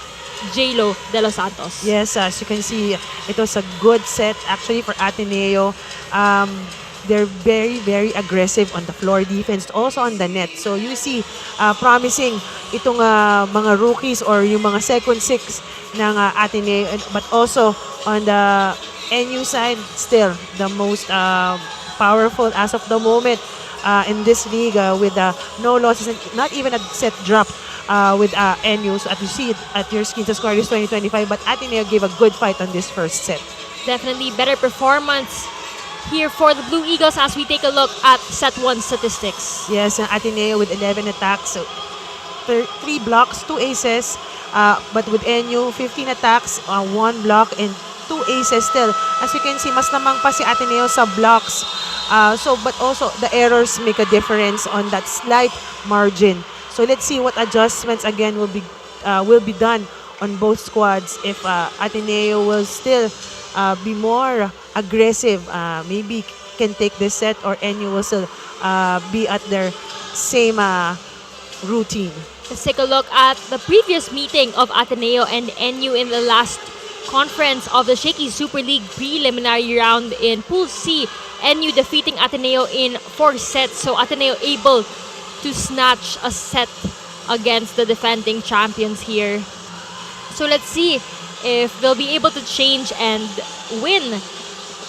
J-Lo de los Santos. Yes, as you can see, it was a good set actually for Ateneo. They're very, very aggressive on the floor defense, also on the net. So you see, promising itong mga rookies or yung mga second 6 ng Ateneo. But also on the NU side, still the most powerful as of the moment in this league with no losses and not even a set drop with NU. So as you see it at your screen, the score is 20-25, but Ateneo gave a good fight on this first set. Definitely better performance here for the Blue Eagles as we take a look at set 1 statistics. Yes, Ateneo with 11 attacks, so 3 blocks, 2 aces, but with NU, 15 attacks, 1 block, and 2 aces still. As you can see, mas namang pa si Ateneo sa blocks. But also, the errors make a difference on that slight margin. So let's see what adjustments again will be done on both squads if Ateneo will still be more aggressive. Maybe can take this set, or NU will still be at their same routine. Let's take a look at the previous meeting of Ateneo and NU in the last conference of the Shakey Super League preliminary round in Pool C. NU defeating Ateneo in 4 sets, so Ateneo able to snatch a set against the defending champions here. So let's see if they'll be able to change and win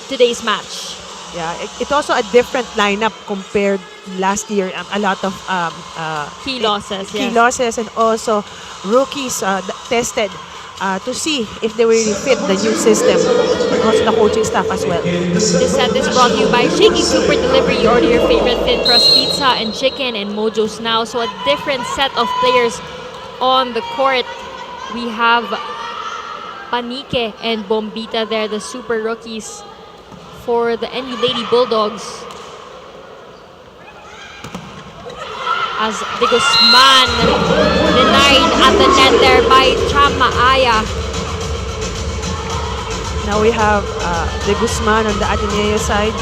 today's match. Yeah, it's also a different lineup compared last year. A lot of Key losses, key yes. losses, and also rookies tested to see if they will really fit the new system, and also the coaching staff as well. This set is brought to you by Shakey Super Delivery. Order your favorite thin crust pizza and chicken and Mojo's now. So a different set of players on the court. We have Panique and Bombita there, the super rookies for the NU Lady Bulldogs. As De Guzman denied at the net there by Chama Aya. Now we have De Guzman on the Ateneo side.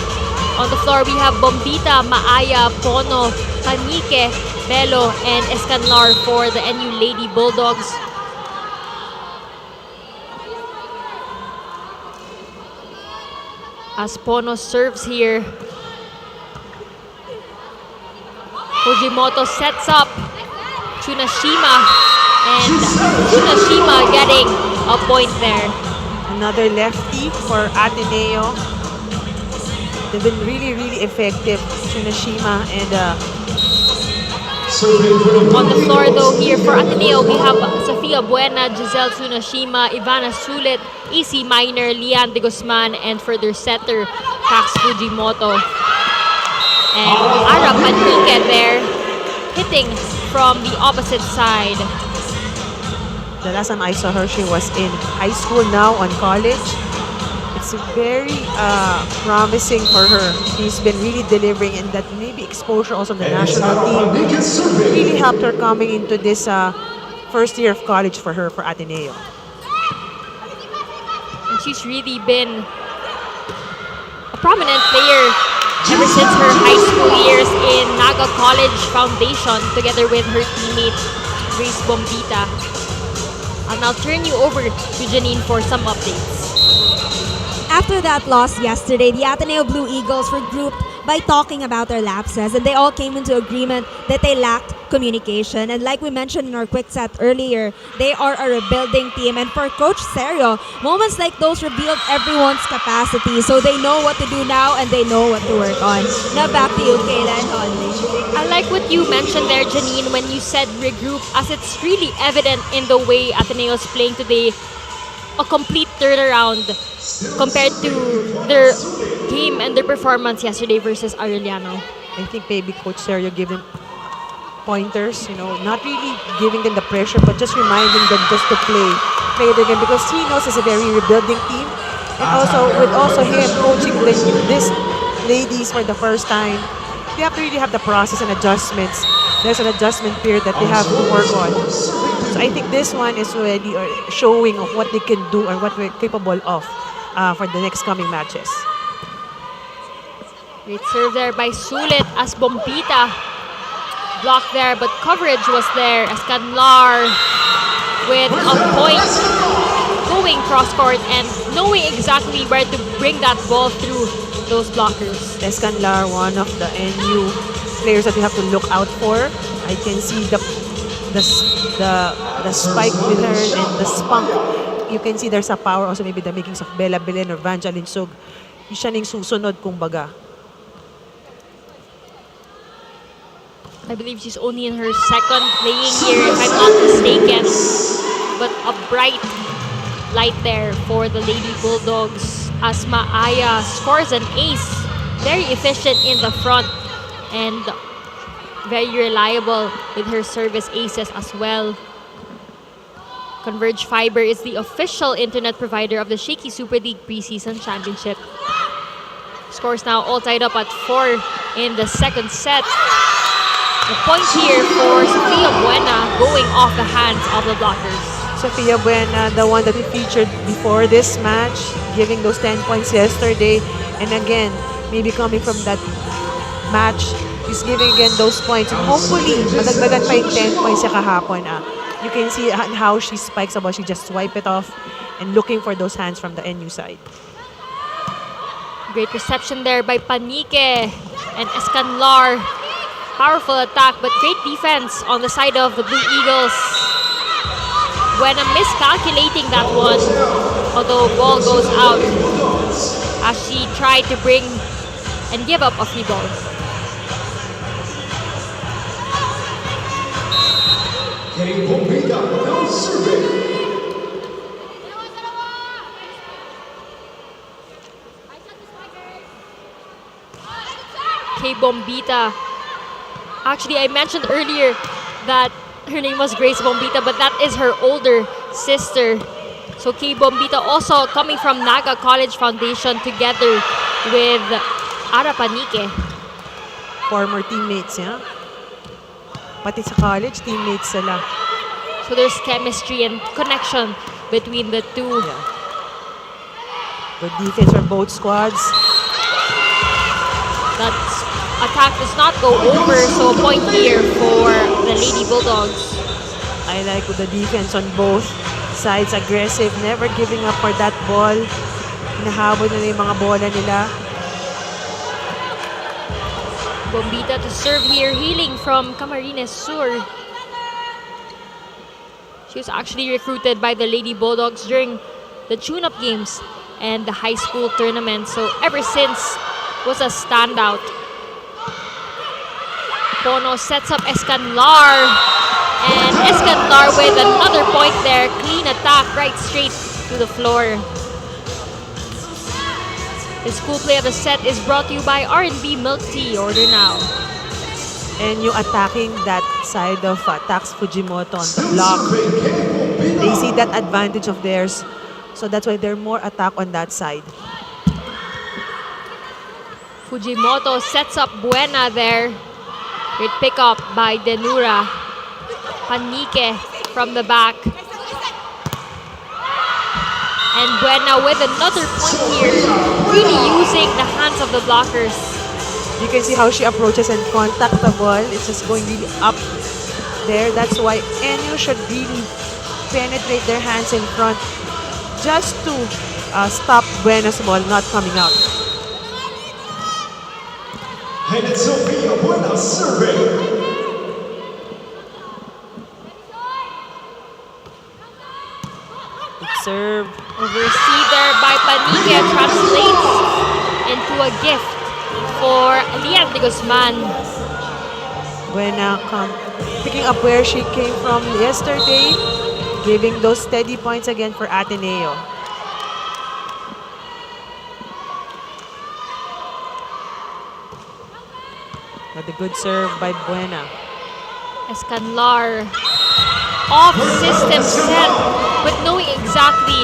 On the floor, we have Bombita, Maaya, Pono, Panique, Belo, and Escanlar for the NU Lady Bulldogs. As Pono serves here, Fujimoto sets up Tsunashima, and Tsunashima getting a point there. Another lefty for Ateneo. They've been really, really effective, Tsunashima and On the floor though here for Ateneo, we have Sofia Buena, Giselle Tsunashima, Ivana Sulit, EC Minor, Lian De Guzman, and for their setter, Pax Fujimoto. And Ara Panique there, hitting from the opposite side. the last time I saw her, she was in high school, now on college. It's very promising for her. She's been really delivering, and that maybe exposure also on the national team really helped her coming into this first year of college for her, for Ateneo. And she's really been a prominent player ever since her high school years in Naga College Foundation together with her teammate Grace Bombita. I'll now turn you over to Janine for some updates. After that loss yesterday, the Ateneo Blue Eagles were grouped by talking about their lapses, and they all came into agreement that they lacked communication. And like we mentioned in our quick set earlier, they are a rebuilding team, and for Coach Serio, moments like those revealed everyone's capacity, so they know what to do now and they know what to work on. Now back to you, Kayla and Holly. I like what you mentioned there, Janine, when you said regroup, as it's really evident in the way Ateneo is playing today. A complete turnaround compared to their game and their performance yesterday versus Arellano. I think maybe Coach Serio gave them pointers, not really giving them the pressure, but just reminding them just to play the game because he knows it's a very rebuilding team. And also, with also him coaching this ladies for the first time, they have to really have the process and adjustments. There's an adjustment period that they have to work on. So I think this one is already showing of what they can do or what we're capable of for the next coming matches. Great serve there by Sulit as Bombita blocked there, but coverage was there as Canlar with a point going cross court and knowing exactly where to bring that ball through those blockers. Escanlar, one of the NU players that you have to look out for. I can see the spike with her and the spunk. You can see there's a power also maybe the makings of Bella Belen or Vangeline Sug. Siya ning susunod kumbaga. I believe she's only in her second playing year, if I'm not mistaken. But a bright light there for the Lady Bulldogs as Maaya scores an ace. Very efficient in the front and very reliable with her service aces as well. Converge Fiber is the official internet provider of the Shakey Super League Preseason Championship. Scores now all tied up at 4 in the second set. The point here for Sofia Buena going off the hands of the blockers. Sofia Buena, the one that we featured before this match, giving those 10 points yesterday. And again, maybe coming from that match, she's giving again those points. And hopefully, madagdagan pa yung 10 points sa kahapon. You can see how she spikes the ball. She just swipe it off and looking for those hands from the NU side. Great reception there by Panique and Escanlar. Powerful attack, but great defense on the side of the Blue Eagles. Buena miscalculating that one, although ball goes out as she tried to bring and give up a free ball. Kay Bombita. Actually, I mentioned earlier that her name was Grace Bombita, but that is her older sister. So Kay Bombita also coming from Naga College Foundation together with Ara Panique. Former teammates, yeah? Pati sa college, teammates sila. So there's chemistry and connection between the two. Yeah. Good defense for both squads. That attack does not go over, so a point here for the Lady Bulldogs. I like the defense on both sides. Aggressive, never giving up for that ball. Hinahabol na yung mga bola nila. Bombita to serve here, healing from Camarines Sur. She was actually recruited by the Lady Bulldogs during the tune-up games and the high school tournament. So ever since, was a standout. Bono sets up Escanlar. And Escanlar with another point there. Clean attack right straight to the floor. The school play of the set is brought to you by R&B Milk Tea. Order now. And you attacking that side of Tax Fujimoto on the block. They see that advantage of theirs. So that's why they're more attack on that side. Fujimoto sets up Buena there. Great pickup by Denura. Panique from the back. And Buena with another point here. Really using the hands of the blockers. You can see how she approaches and contact the ball. It's just going really up there. That's why NU should really penetrate their hands in front just to stop Buena's ball not coming out. And it's Sofia Buena serving. Good serve. Oversee there by Panique translates into a gift for Lian de Guzman. Buena picking up where she came from yesterday, giving those steady points again for Ateneo. But a good serve by Buena. Escanlar off system set, but knowing exactly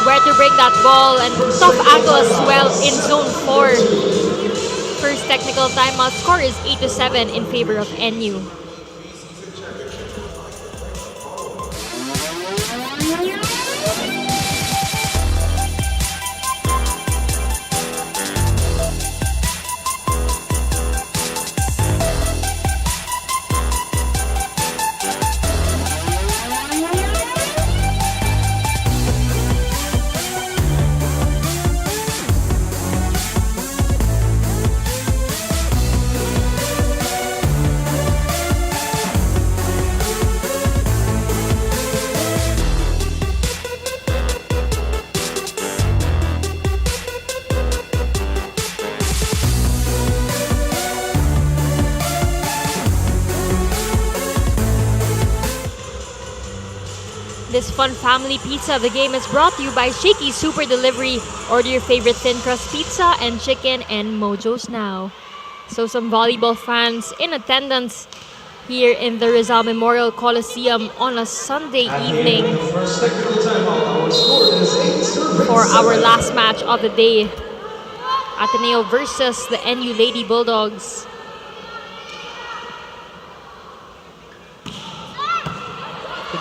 where to bring that ball and tough angle as well in zone 4. First technical timeout. Score is 8-7 in favor of NU. This fun family pizza of the game is brought to you by Shakey Super Delivery. Order your favorite thin crust pizza and chicken and Mojo's now. So some volleyball fans in attendance here in the Rizal Memorial Coliseum on a Sunday evening for our last match of the day. Ateneo versus the NU Lady Bulldogs.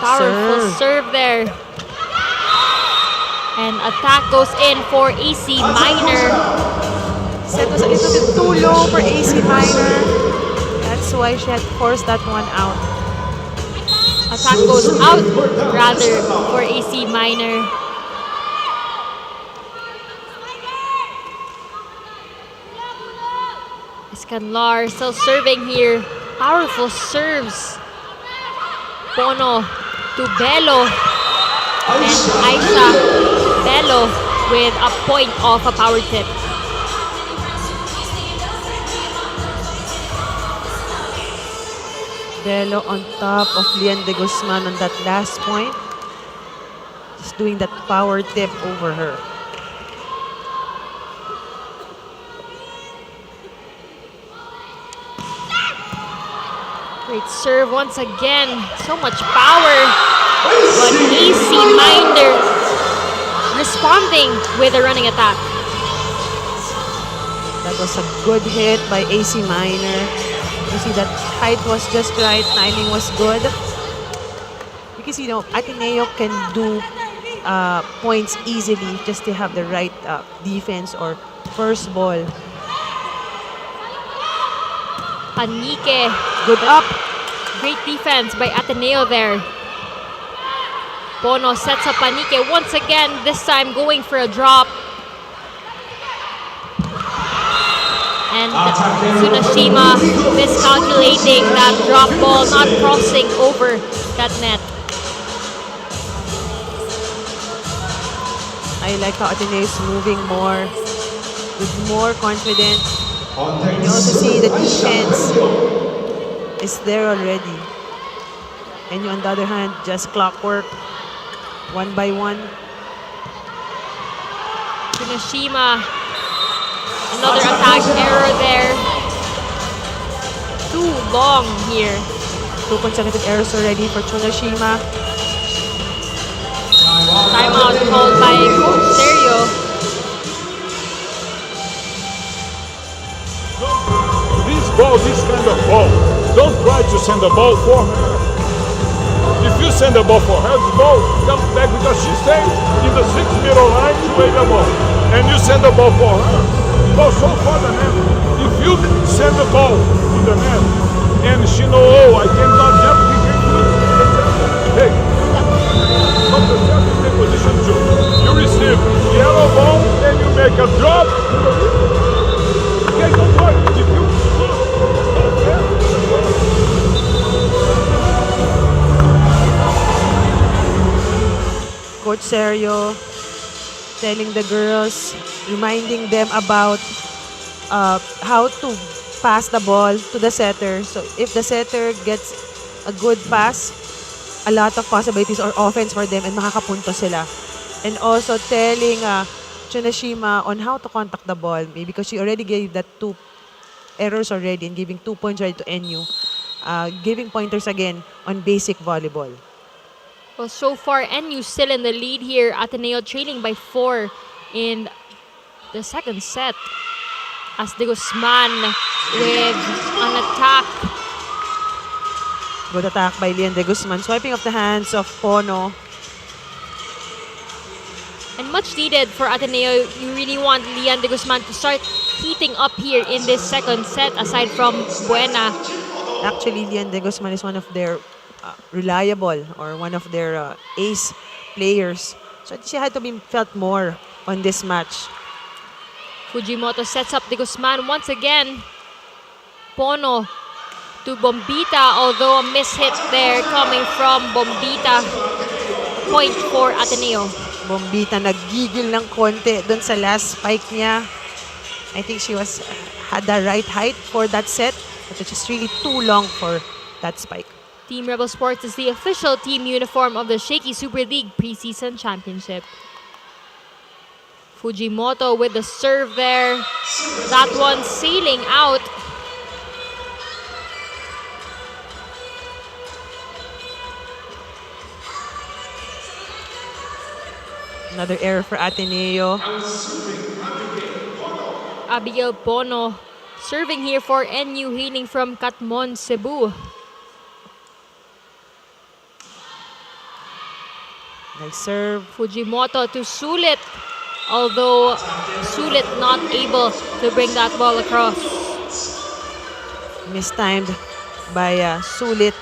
Powerful serve there. And attack goes in for AC Minor. Set was a little bit too low for AC Minor. That's why she had forced that one out. Attack goes out rather for AC Minor. Escanlar still serving here. Powerful serves. Pono to Bello. And Aisha Bello with a point of a power tip. Bello on top of Lian de Guzman on that last point. Just doing that power tip over her. Great serve once again. So much power. But AC Minor responding with a running attack. That was a good hit by AC Minor. You see that height was just right, timing was good. Because you know, Ateneo can do points easily just to have the right defense or first ball. Panique. Good up. Great defense by Ateneo there. Bono sets up Panique once again, this time going for a drop. And Tsunashima miscalculating that drop ball, not crossing over that net. I like how Ateneo is moving more with more confidence. And you also see the defense is there already. And you, on the other hand, just clockwork, one by one. Tsunashima, another attack error there. Too long here. 2 consecutive errors already for Tsunashima. Timeout called by Coach Serio. This kind of ball, don't try to send the ball for her. If you send the ball for her, the ball comes back because she stays in the 6th middle line to wait the ball. And you send the ball for her, go so far the net. If you send the ball in the net and she know, oh, I cannot jump, we can do it. Hey, from the second stay position 2, you receive yellow ball and you make a drop. Okay, don't worry. If you Coach Serio telling the girls, reminding them about how to pass the ball to the setter. So if the setter gets a good pass, a lot of possibilities or offense for them and makakapunto sila. And also telling Tsunashima on how to contact the ball, maybe because she already gave that 2 errors already and giving 2 points already to NU. giving pointers again on basic volleyball. Well, so far, NU still in the lead here. Ateneo trailing by 4 in the second set. As De Guzman with an attack. Good attack by Lian De Guzman, swiping off the hands of Pono. And much needed for Ateneo. You really want Lian De Guzman to start heating up here in this second set aside from Buena. Actually, Lian De Guzman is one of their reliable or one of their ace players. So she had to be felt more on this match. Fujimoto sets up De Guzman once again. Pono to Bombita, although a mishit there coming from Bombita. Point for Ateneo. Bombita naggigil ng konti dun sa last spike niya. I think she had the right height for that set, but it's just really too long for that spike. Team Rebel Sports is the official team uniform of the Shakey Super League Preseason Championship. Fujimoto with the serve there. That one sailing out. Another error for Ateneo. Abigail Pono serving here for NU, hailing from Katmon, Cebu. Nice serve. Fujimoto to Sulit, although Sulit not able to bring that ball across. Mistimed by Sulit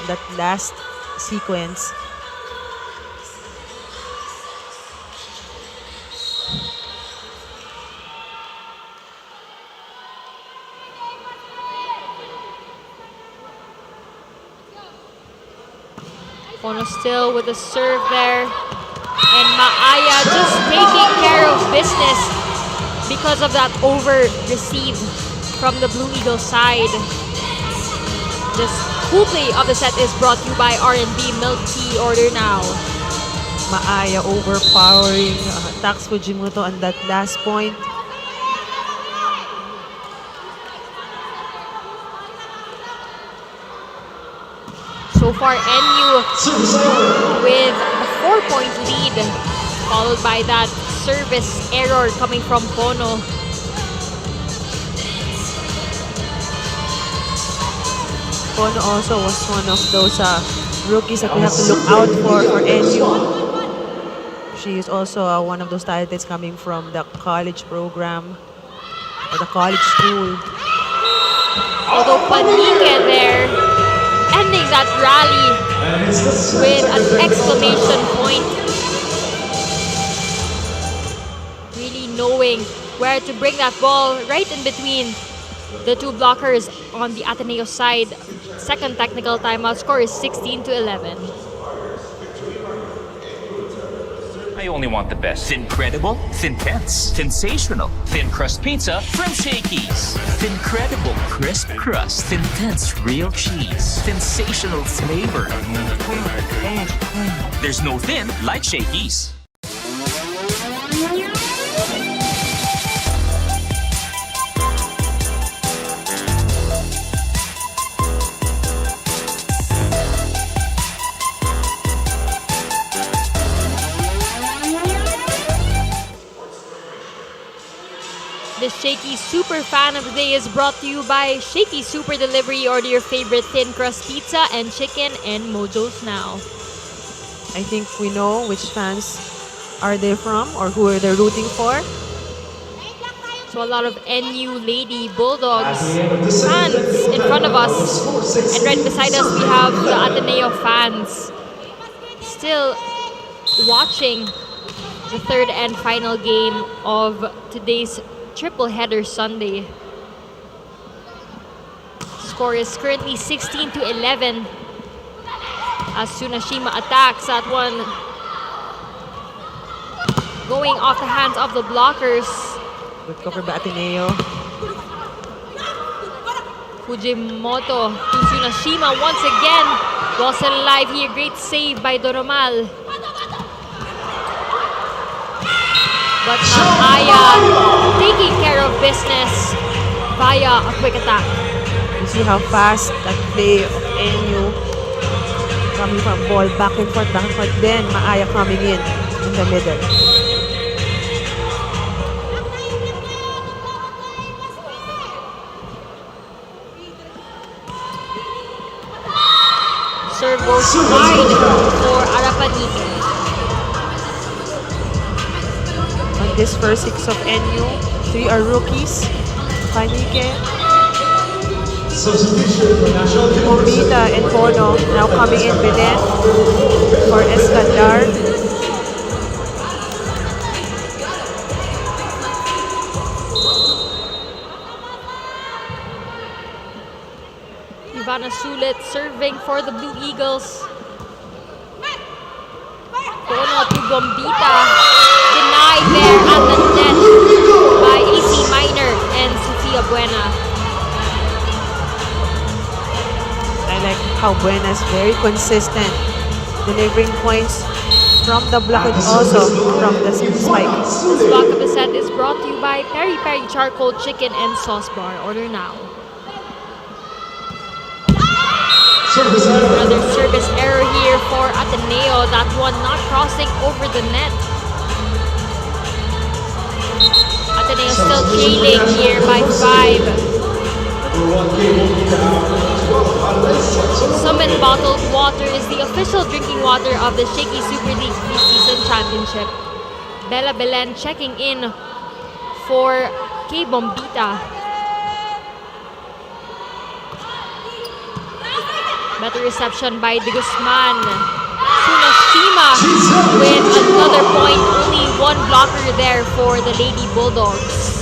in that last sequence. Pono still with the serve there. And Maaya just taking care of business because of that over receive from the Blue Eagles side. This full play of the set is brought to you by R&B Milk Tea. Order now. Maaya overpowering attacks Fujimoto on that last point. So far, NU with a 4-point lead, followed by that service error coming from Pono. Pono also was one of those rookies that we have to look out for NU. She is also one of those talented coming from the college program or the college school. Although Panique there, ending that rally with an exclamation point. Really knowing where to bring that ball right in between the two blockers on the Ateneo side. Second technical timeout, score is 16-11. I only want the best. Incredible, Thin-Tense, sensational, thin crust pizza from Shakey's. Incredible crisp crust, Thin-Tense real cheese, sensational flavor. There's no thin like Shakey's. The Shakey Super Fan of the Day is brought to you by Shakey Super Delivery. Order your favorite thin crust pizza and chicken and Mojo's now. I think we know which fans are they from or who are they rooting for. So a lot of NU Lady Bulldogs fans in front of us. And right beside us we have the Ateneo fans still watching the third and final game of today's triple header Sunday. Score is currently 16-11 as Tsunashima attacks that one, going off the hands of the blockers. Good cover by Ateneo. Fujimoto to Tsunashima once again. Ball still alive here. Great save by Doromal. But Maaya taking care of business via a quick attack. You see how fast that play of NU coming from ball back and forth, back and forth. Then Maaya coming in the middle. Serve goes wide for Arapanite. On this first 6 of NU, 3 are rookies. Panike, Bombita, and Bono now coming in. Belen for Escandar. Ivana Sulit serving for the Blue Eagles. Bono to Bombita. Denied there at the net by AC Minor and Sofia Buena. I like how Buena's very consistent, delivering points from the block and also from the spike. This block of the set is brought to you by Peri Peri Charcoal Chicken and Sauce Bar. Order now. Another service error here for Ateneo. That one not crossing over the net. Ateneo still trailing here by 5. Summit Bottled Water is the official drinking water of the Shakey Super League Preseason Championship. Bella Belen checking in for K. Bombita. Better reception by De Guzman. Sunashima with another point. Only one blocker there for the Lady Bulldogs.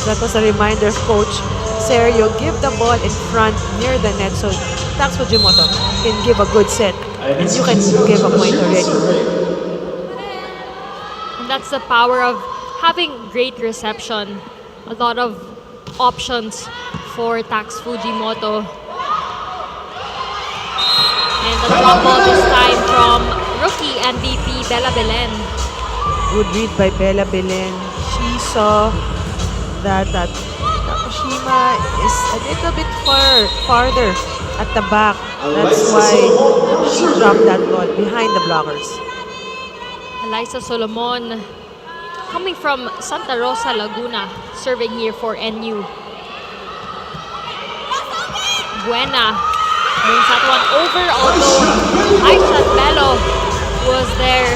That was a reminder of Coach Sergio, give the ball in front near the net so Tax Fujimoto can give a good set and you can give a point already. And that's the power of having great reception. A lot of options for Tax Fujimoto. And the drop ball this time from rookie MVP Bella Belen. Good read by Bella Belen. She saw that Nakashima is a little bit farther at the back. That's why she dropped that ball behind the blockers. Eliza Solomon coming from Santa Rosa, Laguna, serving here for NU. Buena brings that one over, although Aisha Bello was there.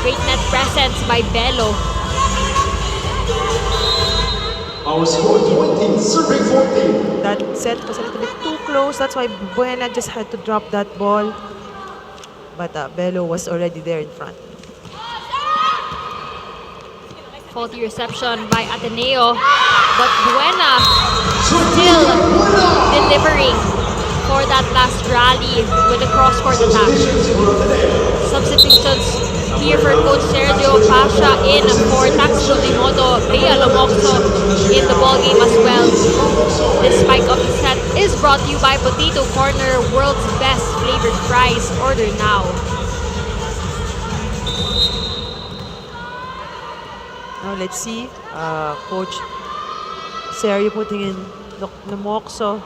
Great net presence by Bello. Our score 20, serving 14. That set was a little bit too close. That's why Buena just had to drop that ball. But Bello was already there in front. Faulty reception by Ateneo, but Buena still delivering for that last rally with a cross-court attack. Substitutions here for Coach Sergio. Pasha in for Tax Fujimoto. Bea Lomoxo in the ballgame as well. This spike of the set is brought to you by Potato Corner, world's best flavored fries. Order now. Now let's see, Coach Sergio putting in Lomoxo.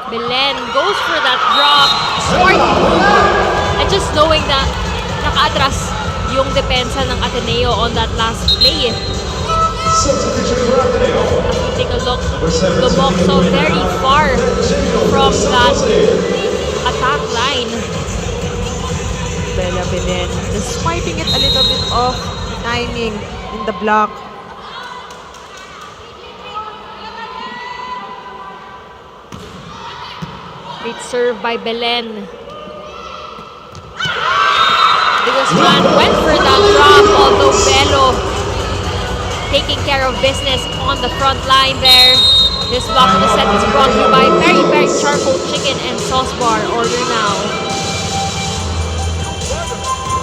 Belen goes for that drop. Smart move. And just knowing that naka-atras yung depensa ng Ateneo on that last play. As we take a look, Lomoxo very far from that attack line. Bella Belen just swiping it a little bit off timing in the block. Great serve by Belen. De Guzman went for that drop, although Bello taking care of business on the front line there. This block of the set is brought to you by Peri Peri Charcoal Chicken and Sauce Bar. Order now.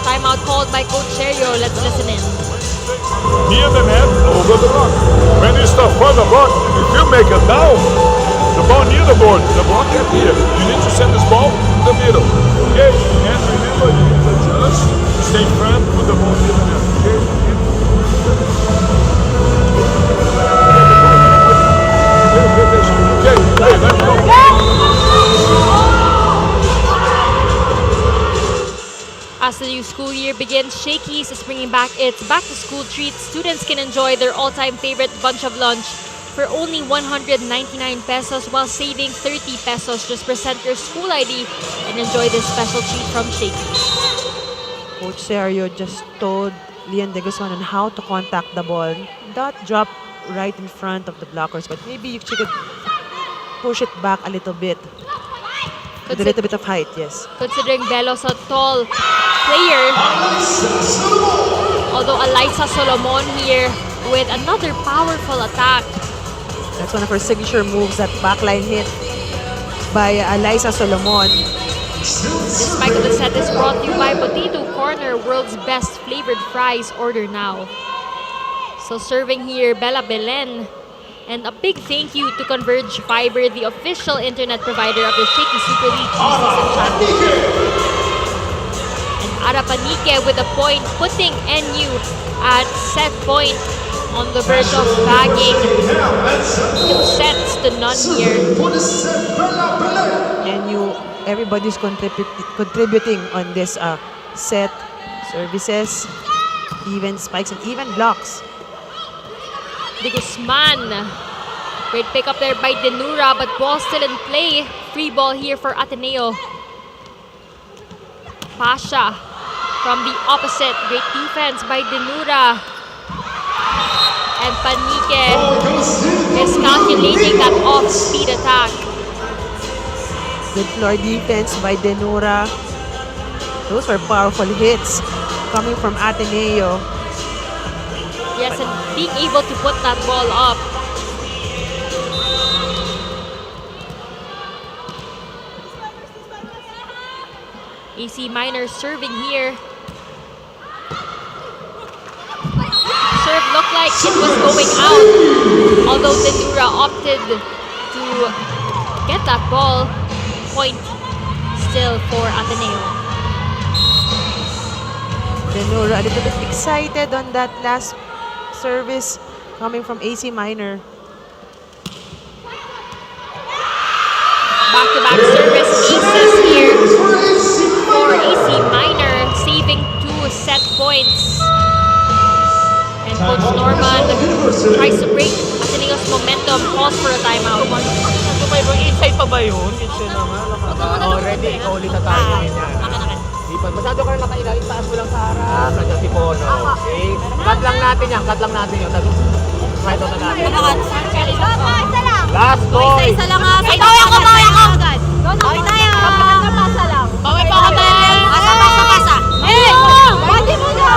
Timeout called by Coach Sergio. Let's listen in. Near the net, over the block. When you stop for the block, if you make it down, the ball near the board, the block at here. You need to send this ball in the middle. Okay? And remember, you need to just stay firm with the ball near the net. Okay? since Shakey's is bringing back its back-to-school treats, students can enjoy their all-time favorite bunch of lunch for only 199 pesos while saving 30 pesos. Just present your school ID and enjoy this special treat from Shakey's. Coach Sergio just told Lian De Guzman on how to contact the ball. Not drop right in front of the blockers, but maybe she could push it back a little bit. With a little bit of height, yes. Considering Belos a tall player, although Eliza Solomon here with another powerful attack. That's one of her signature moves, that backline hit by Eliza Solomon. This spike of the set is brought to you by Potato Corner, world's best flavored fries. Order now. So serving here, Bella Belen. And a big thank you to Converge Fiber, the official internet provider of the Shakey Super League Preseason Championship. And Ara Panique with a point, putting NU at set point on the verge of bagging 2 sets to none here. NU, everybody's contributing on this set. Services, even spikes, and even blocks. De Guzman. Great pick up there by Denura, but ball still in play. Free ball here for Ateneo. Pasha from the opposite. Great defense by Denura. And Panique is calculating that off-speed attack. Good floor defense by Denura. Those were powerful hits coming from Ateneo. Yes, and being able to put that ball up. AC Minor serving here. Serve looked like it was going out, although Denura opted to get that ball. Point still for Ateneo. Denura a little bit excited on that last service coming from AC Minor. Back-to-back service aces here for AC Minor, saving 2 set points. And Coach Norman tries to break Ateneo's momentum, calls for a timeout. May inside pa ba yun? Kasi naman, already, ikaw ulit na tayo ganyan. Di pa, masyado ka na nakailain, taas mo lang sa harap. Nandiyan si Pono. Okay? Cut lang natin yan, cut lang natin yun. Tapos, right on na natin. Last call! Isa lang nga. Bawi ako! Bawi tayo! Pasa lang. Bawi pa ako tayo! Pasa! Pwede mo na!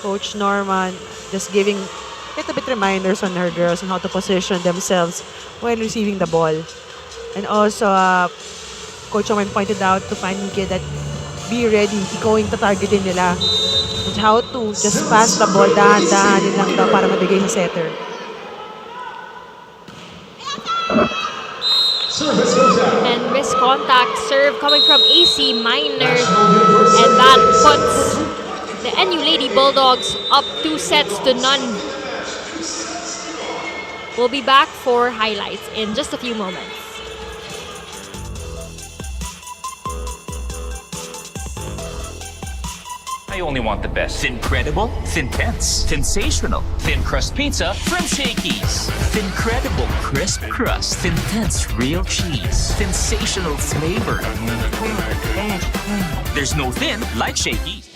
Coach Norman just giving little bit reminders on her girls on how to position themselves while receiving the ball. And also, Coach Norman pointed out to Panique that be ready, ikaw yung tatargetin nila. And how to just pass the ball, dahan-dahanin lang daw para mabigay sa setter. And missed contact serve coming from AC Minor. And that puts the NU Lady Bulldogs up 2 sets to none. We'll be back for highlights in just a few moments. I only want the best. Incredible, Thin-Tense, sensational, thin crust pizza from Shakey's. Incredible crisp crust, Thin-Tense real cheese, sensational flavor. There's no thin like Shakey's.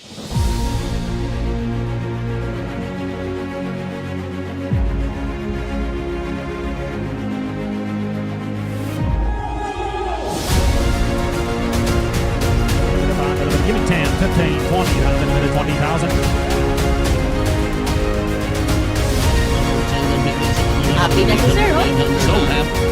Give me 10, 15, 20, rather than a minute 20,000. Happiness is zero. So happy.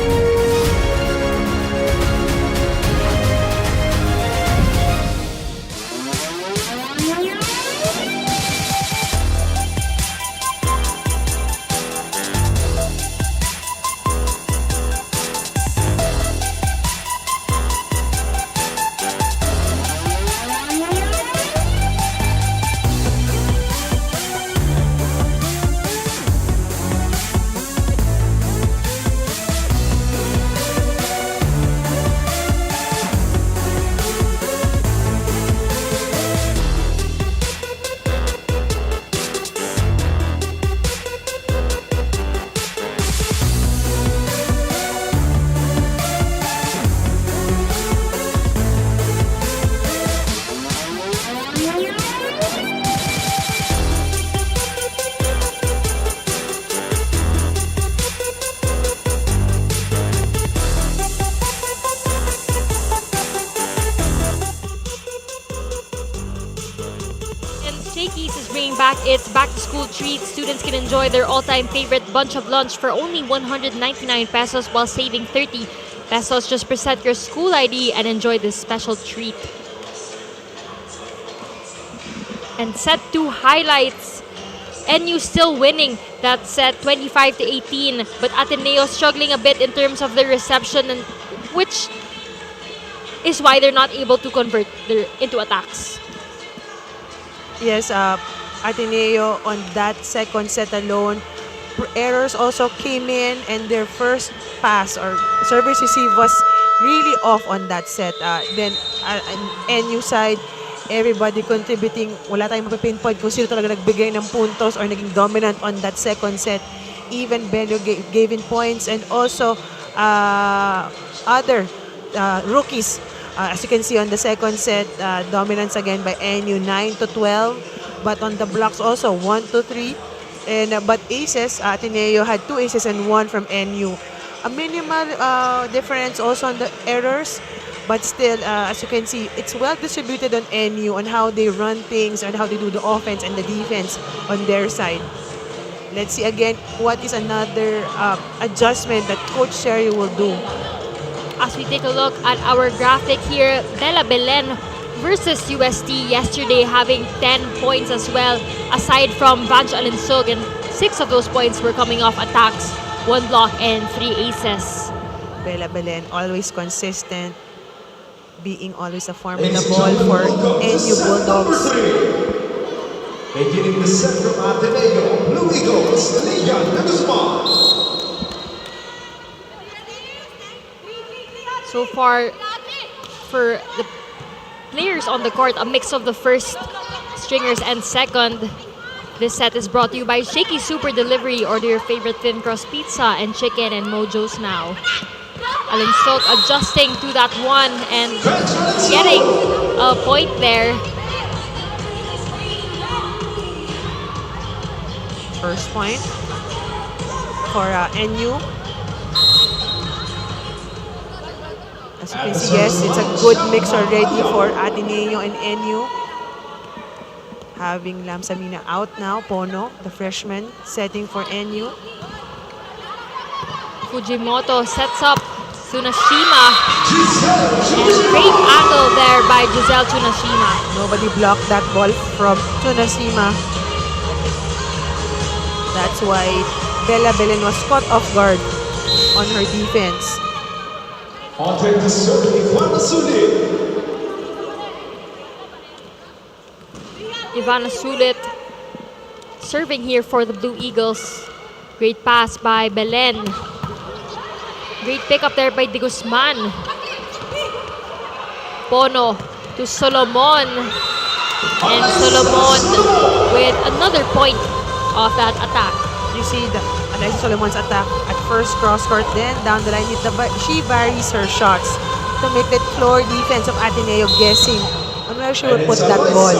Shakey's is bringing back its back-to-school treat. Students can enjoy their all-time favorite bunch of lunch for only 199 pesos while saving 30 pesos. Just present your school ID and enjoy this special treat. And set 2 highlights. NU still winning that set 25 to 18, but Ateneo struggling a bit in terms of their reception, and which is why they're not able to convert into attacks. Yes, Ateneo on that second set alone, errors also came in, and their first pass or service receive was really off on that set. Then NU side, everybody contributing. Wala tayong mapipinpoint kung sino talaga nagbigay ng puntos or naging dominant on that second set. Even Bello gave in points, and also other rookies. As you can see on the second set, dominance again by NU 9 to 12. But on the blocks also 1 to 3. And but aces, Ateneo had 2 aces and 1 from NU. A minimal difference also on the errors. But still, as you can see, it's well distributed on NU on how they run things and how they do the offense and the defense on their side. Let's see again what is another adjustment that Coach Sherry will do. As we take a look at our graphic here, Bella Belen versus UST yesterday having 10 points as well, aside from Vanch Alinsug, and 6 of those points were coming off attacks, 1 block and 3 aces. Bella Belen always consistent, being always a formidable for NU Bulldogs. Beginning the set from Ateneo Blue Eagles, Leon Guzman. So far, for the players on the court, a mix of the first stringers and second. This set is brought to you by Shakey Super Delivery. Order your favorite thin crust pizza and chicken and Mojo's now. Alinsug adjusting to that one and getting a point there. First point for NU. As you can see, yes, it's a good mix already for Ateneo and NU. Having Lamsamina out now, Pono, the freshman, setting for NU. Fujimoto sets up Tsunashima. And great angle there by Giselle Tsunashima. Nobody blocked that ball from Tsunashima. That's why Bella Belen was caught off guard on her defense. On take the serve, Ivana Sulit. Ivana Sulit serving here for the Blue Eagles. Great pass by Belen. Great pickup there by De Guzman. Pono to Solomon. And Solomon with another point of that attack. You see the Alexis Solomon's attack at first cross court, then down the line, she varies her shots to make that floor defense of Ateneo guessing on where she will put that ball.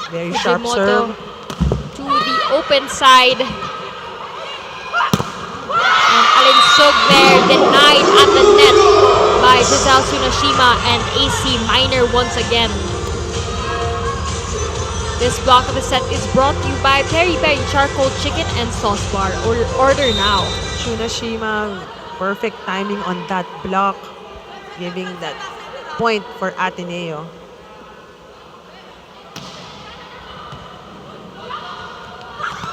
Very sharp serve. To the open side. And Alinsug there denied at the net by Giselle Tsunashima and AC Minor once again. This block of the set is brought to you by Peri Peri Charcoal Chicken and Sauce Bar. Order now. Tsunashima, perfect timing on that block, giving that point for Ateneo.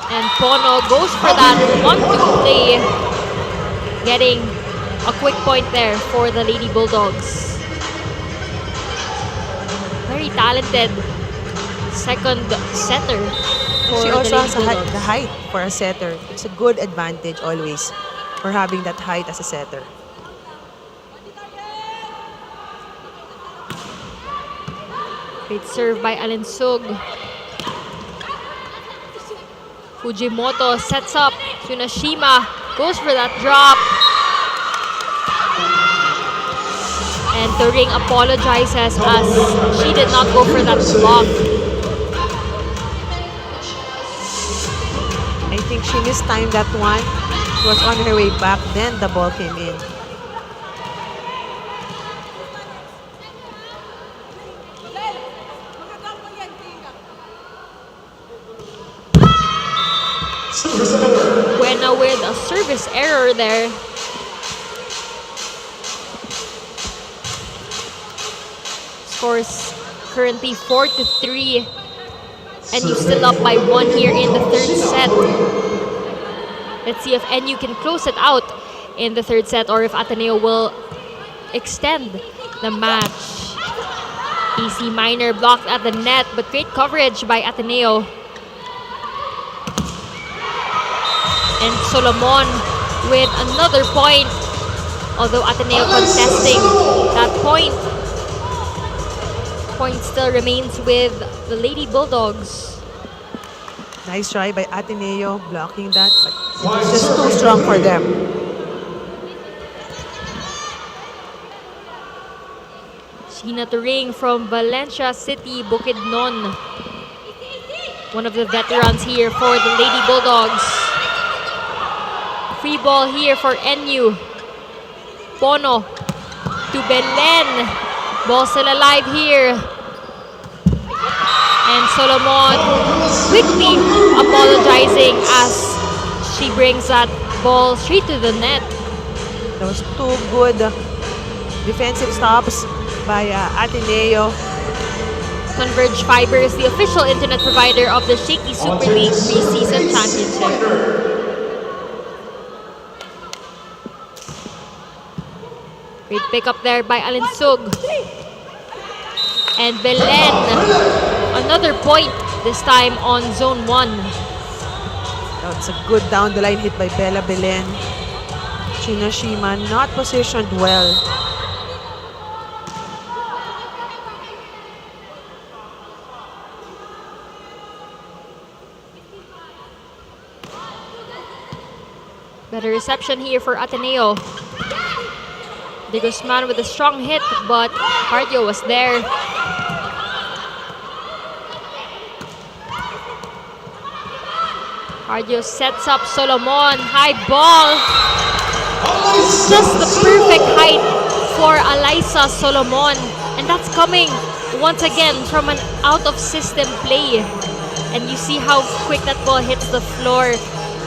And Pono goes for that 1-2 play, getting a quick point there for the Lady Bulldogs. Very talented second setter for She the also Lady has Bulldogs. the height for a setter. It's a good advantage always for having that height as a setter. Great serve by Alinsug. Fujimoto sets up. Tsunashima goes for that drop. And the ring apologizes as she did not go for that block. I think she mistimed that one. She was on her way back, then the ball came in. Buena with a service error there. Scores currently 4-3. NU still up by 1 here in the third set. Let's see if NU can close it out in the third set or if Ateneo will extend the match. AC Minor blocked at the net, but great coverage by Ateneo. And Solomon with another point, although Ateneo contesting that point. Point still remains with the Lady Bulldogs. Nice try by Ateneo blocking that, but it's just too strong for them. Sheena Turing from Valencia City, Bukidnon. One of the veterans here for the Lady Bulldogs. Free ball here for NU. Pono to Belen. Ball still alive here. And Solomon quickly apologizing as she brings that ball straight to the net. Those two good defensive stops by Ateneo. Converge Fiber is the official internet provider of the Shakey Super League Preseason Championship. Great pick up there by Alinsug. And Belen, another point, this time on zone 1. That's a good down the line hit by Bella Belen. Chinashima not positioned well. Better reception here for Ateneo. De Guzman with a strong hit, but cardio was there. Cardio sets up Solomon. High ball. Just the perfect height for Alyssa Solomon. And that's coming once again from an out-of-system play. And you see how quick that ball hits the floor.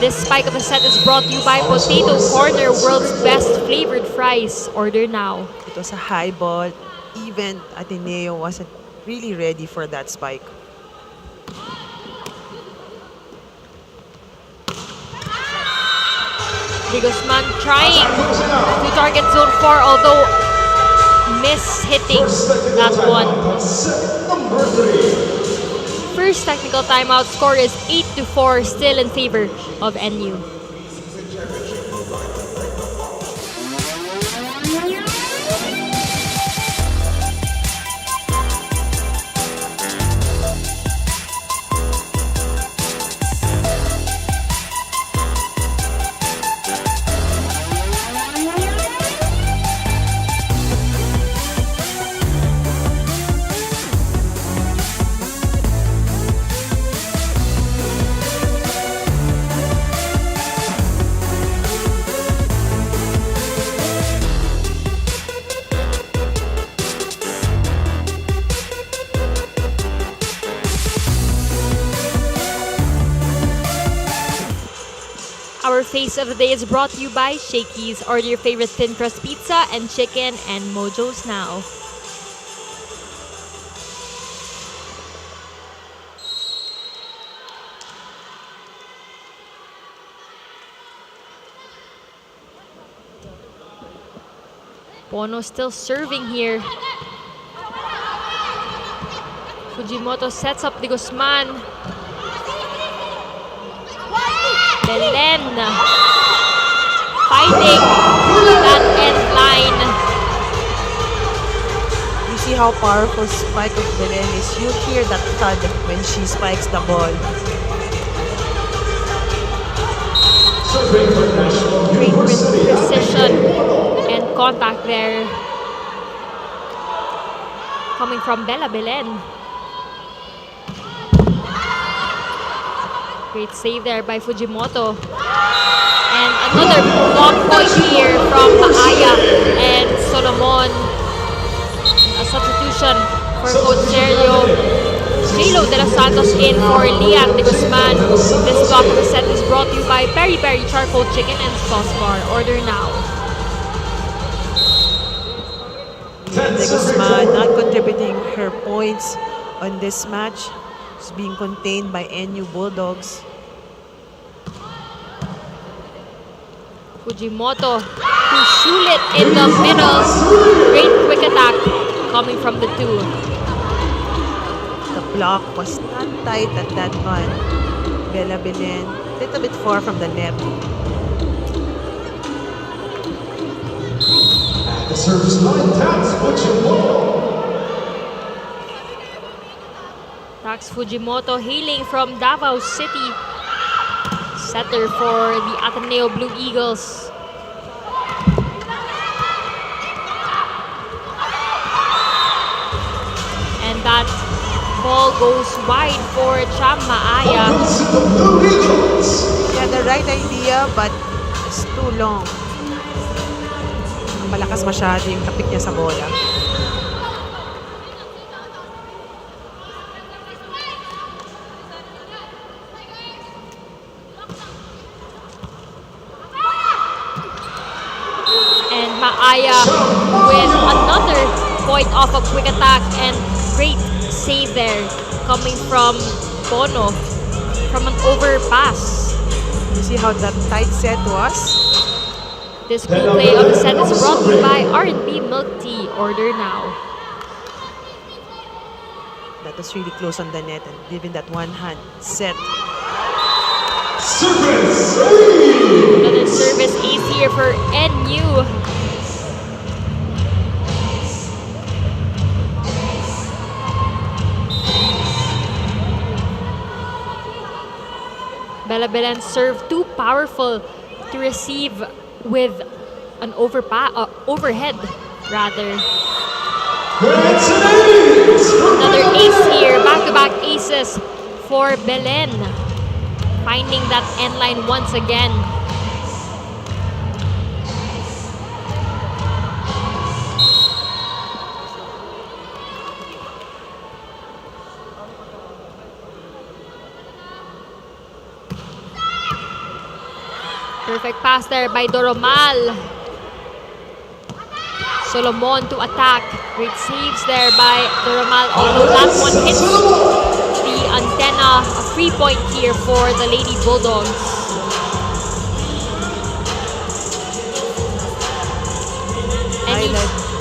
This spike of the set is brought to you by Potato Corner, world's best flavored fries. Order now. It was a high ball. Even Ateneo wasn't really ready for that spike. De Guzman trying to target zone 4, although miss-hitting that one. First technical timeout, score is 8-4, still in favor of NU. Our face of the day is brought to you by Shakey's. Order your favorite thin crust pizza and chicken and Mojo's now. Pono still serving here. Fujimoto sets up De Guzman. Belen fighting that end line. You see how powerful spike of Belen is. You hear that thud when she spikes the ball. Great precision and contact there. Coming from Bella Belen. Great save there by Fujimoto. And another block point here from Maaya and Solomon. A substitution for Coach Sergio. J-Lo de los Santos in for Lian de Guzman. This block reset is brought to you by Peri Peri Charcoal Chicken and Sauce Bar. Order now. De Guzman not contributing her points on this match. It's being contained by NU Bulldogs. Fujimoto to shoot it in the middle. Great quick attack coming from the two. The block was not tight at that one. Bella Belen, little bit far from the net. The service line taps Fujimoto. Tax Fujimoto hailing from Davao City. Setter for the Ateneo Blue Eagles. And that ball goes wide for Cham Maaya. He had the right idea but it's too long. Malakas masyado yung tapik niya sa bola. And Maaya with another point off a quick attack and great save there coming from Bono from an overpass. You see how that tight set was? This replay of the set is brought to you by R&B Milk Tea. Order now. That was really close on the net and given that one hand set. Another service ace here for NU. Bella Belen serve too powerful to receive with an overhead rather. Another ace here, back-to-back aces for Belen. Finding that end line once again. Perfect pass there by Doromal. Solomon to attack. Great saves there by Doromal. Although that one hits the antenna. A free point here for the Lady Bulldogs.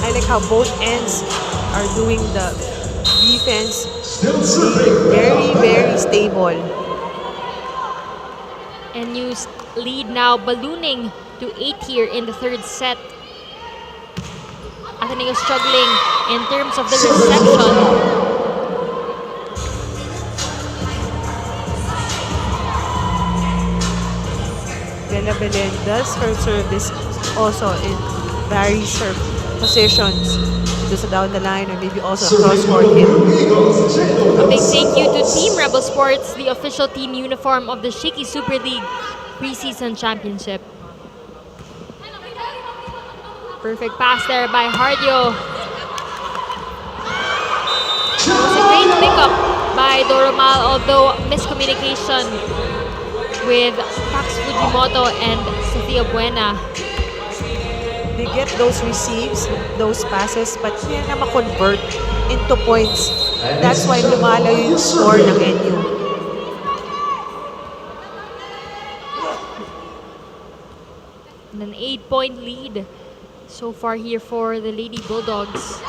I like how both ends are doing the defense. Very, very stable. NU's lead now ballooning to 8 here in the third set. Ateneo struggling in terms of the reception. Bella Belen does her service also in various serve positions. Just down the line or maybe also a cross-court hit. A big thank you to Team Rebel Sports, the official team uniform of the Shakey Super League Preseason Championship. Perfect pass there by Hardio. It was a great pickup by Doromal, although miscommunication with Tax Fujimoto and Sofia Buena. They get those receives, those passes, but hindi na ma-convert into points. That's why lumalayo yung score ng NU. And an 8-point lead so far here for the Lady Bulldogs.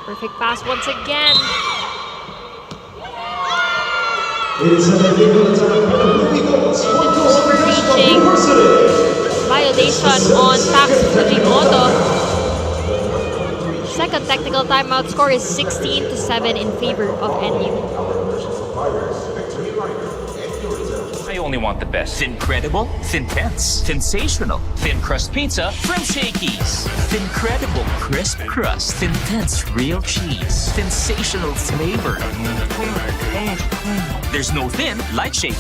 Perfect pass once again. Overreaching violation on Tax Fujimoto. Second technical timeout, score is 16-7 in favor of NU. I only only want the best. Thincredible, Thintense, Sensational, Thin Crust Pizza from Shakey's. Thincredible crisp crust, Thintense real cheese, sensational flavor. There's no thin like Shakey.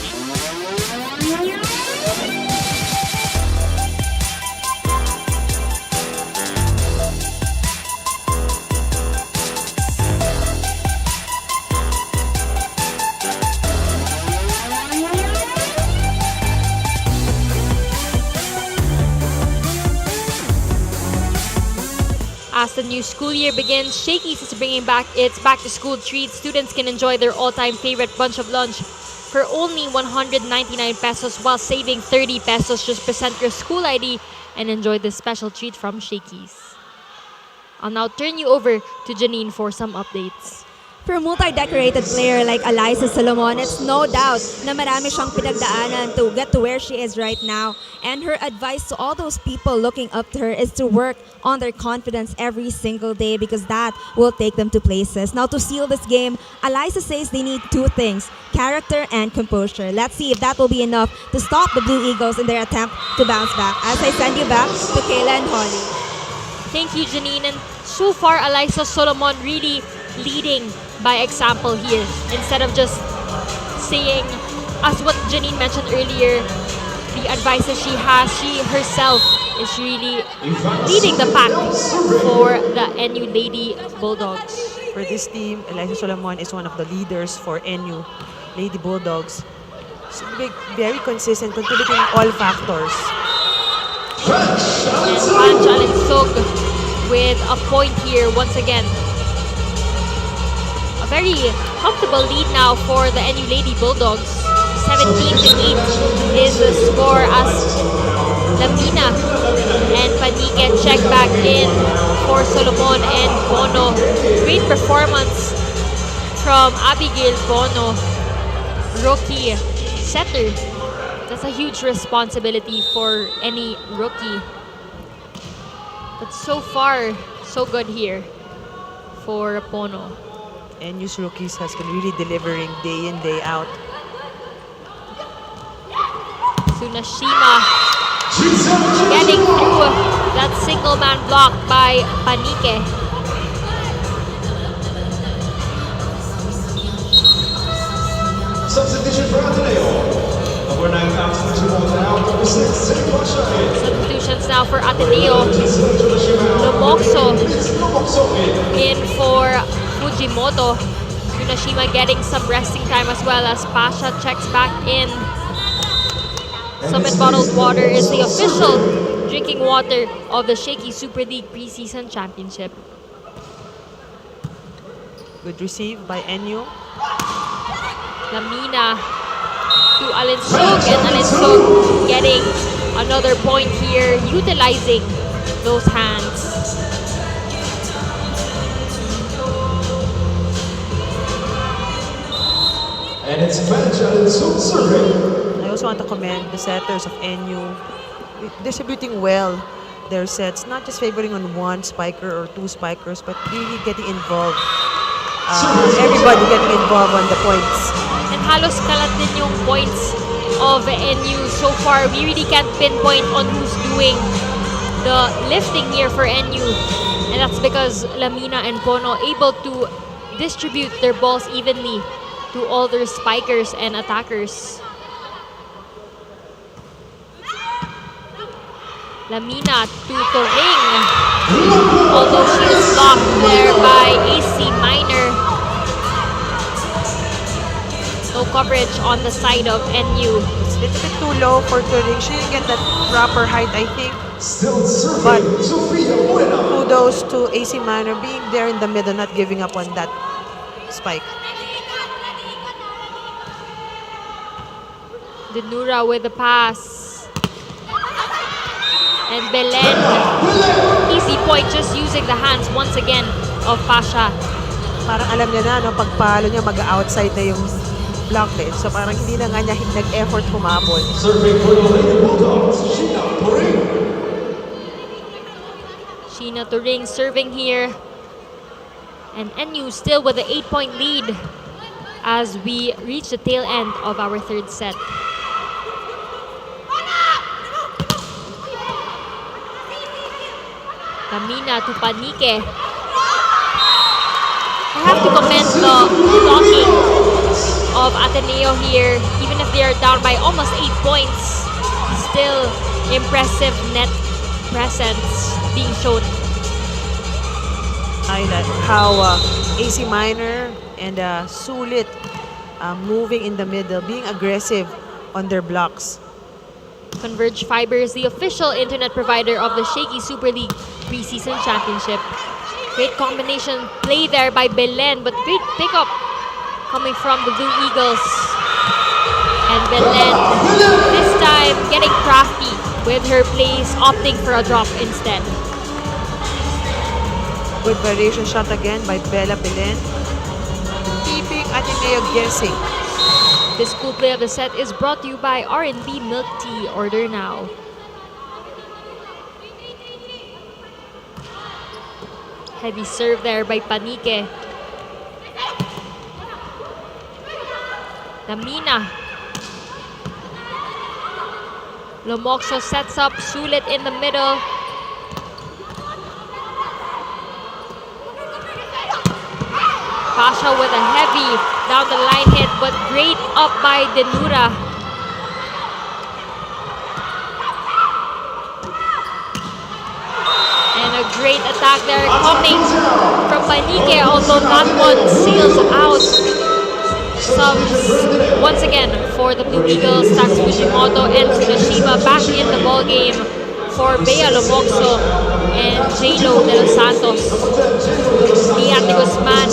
As the new school year begins, Shakey's is bringing back its back-to-school treats. Students can enjoy their all-time favorite bunch of lunch for only 199 pesos while saving 30 pesos. Just present your school ID and enjoy this special treat from Shakey's. I'll now turn you over to Janine for some updates. For a multi-decorated player like Eliza Solomon, it's no doubt na marami siyang pinagdaanan to get to where she is right now. And her advice to all those people looking up to her is to work on their confidence every single day because that will take them to places. Now, to seal this game, Eliza says they need two things, character and composure. Let's see if that will be enough to stop the Blue Eagles in their attempt to bounce back. As I send you back to Kayla and Holly. Thank you, Janine. And so far, Eliza Solomon really leading by example here instead of just saying, as what Janine mentioned earlier, the advices she has, she herself is really leading the pack for the NU Lady Bulldogs. For this team, Eliza Solomon is one of the leaders for NU Lady Bulldogs. She's very consistent, contributing all factors. And Panch Alinsog with a point here once again. A very comfortable lead now for the NU Lady Bulldogs. 17-8 is the score as Lamina and Panique check back in for Solomon and Bono. Great performance from Abigail Bono, rookie setter. That's a huge responsibility for any rookie. But so far, so good here for Bono. NU's rookies has been really delivering day in, day out. Tsunashima getting through that single man block by Panique. Substitution for Ateneo. Number 9 comes to out. Number 6, Substitutions now for Ateneo. Lumokso in for Fujimoto. Tsunashima getting some resting time as well as Pasha checks back in. Summit Bottled Water is the official drinking water of the Shakey Super League Preseason Championship. Good receive by NU. Lamina to Alinsog, and Alinsog getting another point here, utilizing those hands. And it's Panch Alinsog serving. I also want to commend the setters of NU distributing well their sets, not just favoring on one spiker or two spikers, but really getting involved. Everybody getting involved on the points. And halos kalat din yung points of NU so far. We really can't pinpoint on who's doing the lifting here for NU. And that's because Lamina and Bono able to distribute their balls evenly to all their spikers and attackers. Lamina to Toring, although she is blocked there by AC Minor. No coverage on the side of NU. It's a little bit too low for Turing. She didn't get that proper height, I think. But kudos to AC Minor being there in the middle, not giving up on that spike. Denura with the pass. And Belen, easy point, just using the hands once again of Pasha. Parang alam niya na, no, pagpalo niya, mag-outside na yung block eh. So parang hindi na nga niya nag-effort humabol. Serving for the Lady Bulldogs, Sheena Turing. Sheena Turing serving here. And NU still with the 8-point lead as we reach the tail end of our third set. Lamina to Panique. I have to commend the blocking of Ateneo here. Even if they are down by almost 8 points, still impressive net presence being shown. I like how AC Minor and Sulit moving in the middle, being aggressive on their blocks. Converge Fiber is the official internet provider of the Shakey Super League Preseason Championship. Great combination play there by Belen, but great pickup coming from the Blue Eagles. And Belen, this time getting crafty with her plays, opting for a drop instead. Good variation shot again by Bella Belen, keeping Ateneo guessing. This cool play of the set is brought to you by R&B Milk Tea. Order now. Heavy serve there by Panique. Lamina. Lomoxo sets up Sulit in the middle. Pasha with a heavy down the line hit, but great up by Denura. And a great attack there coming from Panique, although that one sails out. Subs once again for the Blue Eagles. Tax Fujimoto and Tsunashima back in the ball game for Bea Lomoxo and J-Lo de los Santos. Liante Guzman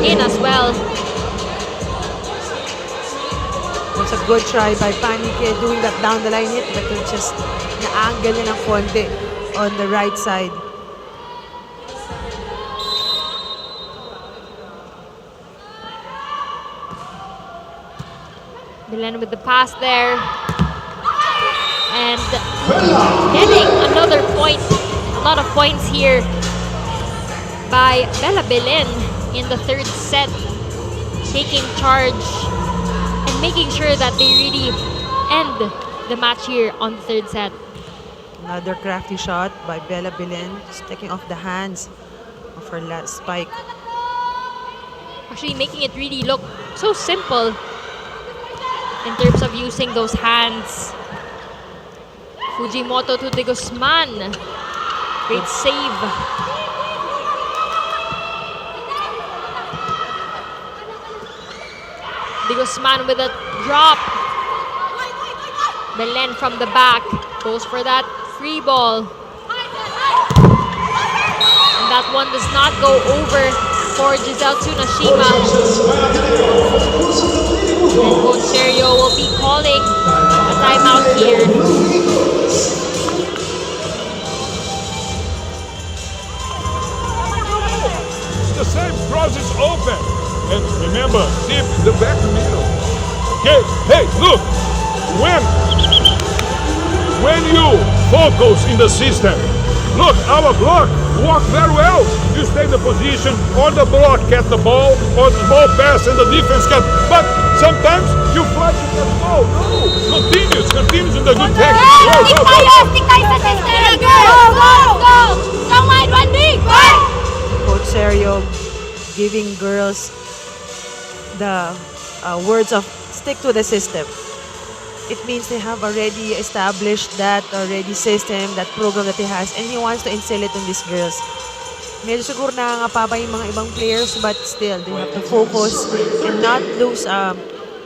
in as well. That's a good try by Panique doing that down the line hit, but it's just na-angle niya ng konti on the right side. Belen with the pass there. And getting another point. A lot of points here by Bella Belen in the third set. Taking charge and making sure that they really end the match here on the third set. Another crafty shot by Bella Belen, just taking off the hands of her last spike. Actually making it really look so simple in terms of using those hands. Fujimoto to De Guzman. Great save. De Guzman with a drop. Belen from the back goes for that free ball. And that one does not go over for Giselle Tsunashima. And Coach Sergio will be calling a timeout here. The same cross is open. And remember, deep in the back middle. Okay, hey, look. When you focus in the system, look, our block work very well. You stay in the position, or the block get the ball, or the ball pass and the defense get. But sometimes you flash and get the ball. No, continues in the good tech. Stick tayo sa system! Go! Go wide, 1 big! Coach Sergio giving girls the words of stick to the system. It means they have already established that already system, that program that he has, and he wants to instill it on these girls. Medyo siguro nangangapa pa yung mga ibang players, but still, they have to focus and not lose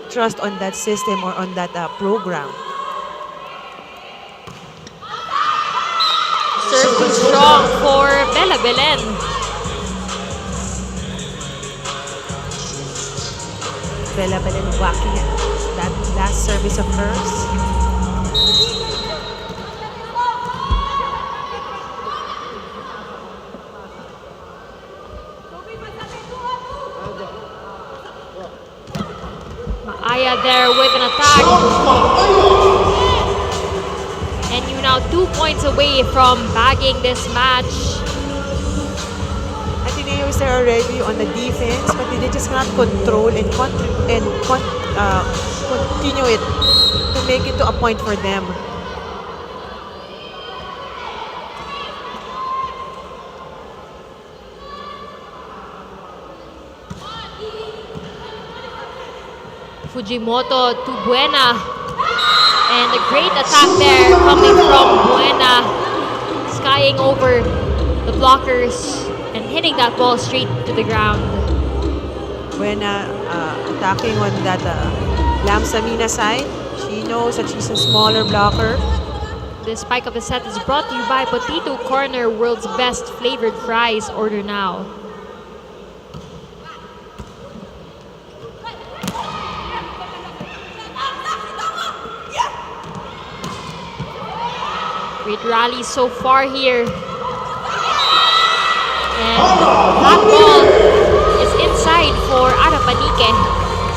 trust on that system or on that program. Serve too strong for Bella Belen. Bella Belen whacking that last service of hers. Maaya there with an attack. And you now 2 points away from bagging this match. Ateneo is there already on the defense, but they just cannot control and continue it to make it to a point for them. Fujimoto to Buena. And a great attack there coming from Buena. Skying over the blockers and hitting that ball straight to the ground. Buena attacking on that Lamsamina side. She knows that she's a smaller blocker. The spike of the set is brought to you by Potato Corner, world's best flavored fries. Order now. Great rally so far here. And that ball is inside for Arapanike,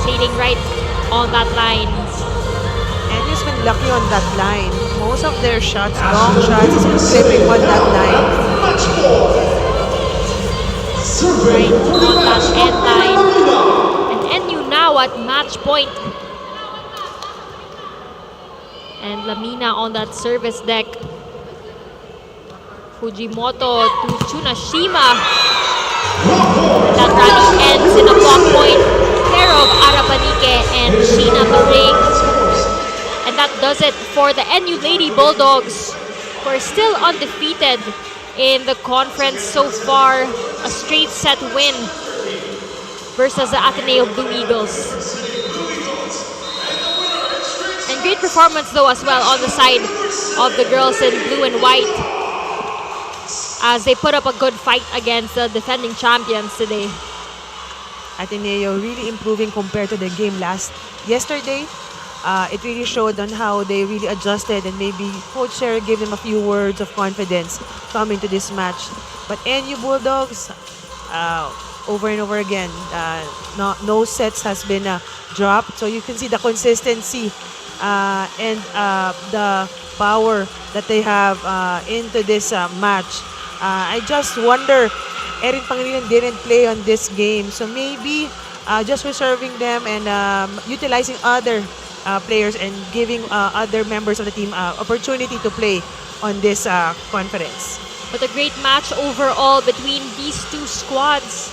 sailing right on that line. And he's been lucky on that line. Most of their shots, long shots, is clipping on that line. Right on that end line. And NU now at match point. And Lamina on that service deck. Fujimoto to Tsunashima. That rally ends in a block point. Pair of Arapanike and Sheena Baring. And that does it for the NU Lady Bulldogs, who are still undefeated in the conference so far. A straight set win versus the Ateneo Blue Eagles. And great performance though as well on the side of the girls in blue and white, as they put up a good fight against the defending champions today. Ateneo really improving compared to the game yesterday. It really showed on how they really adjusted, and maybe Coach Sher gave them a few words of confidence coming to this match. But NU Bulldogs, over and over again, no sets has been dropped. So you can see the consistency and the power that they have into this match. I just wonder, Erin Pangilinan didn't play on this game. So maybe just reserving them and utilizing other players and giving other members of the team opportunity to play on this conference. But a great match overall between these two squads.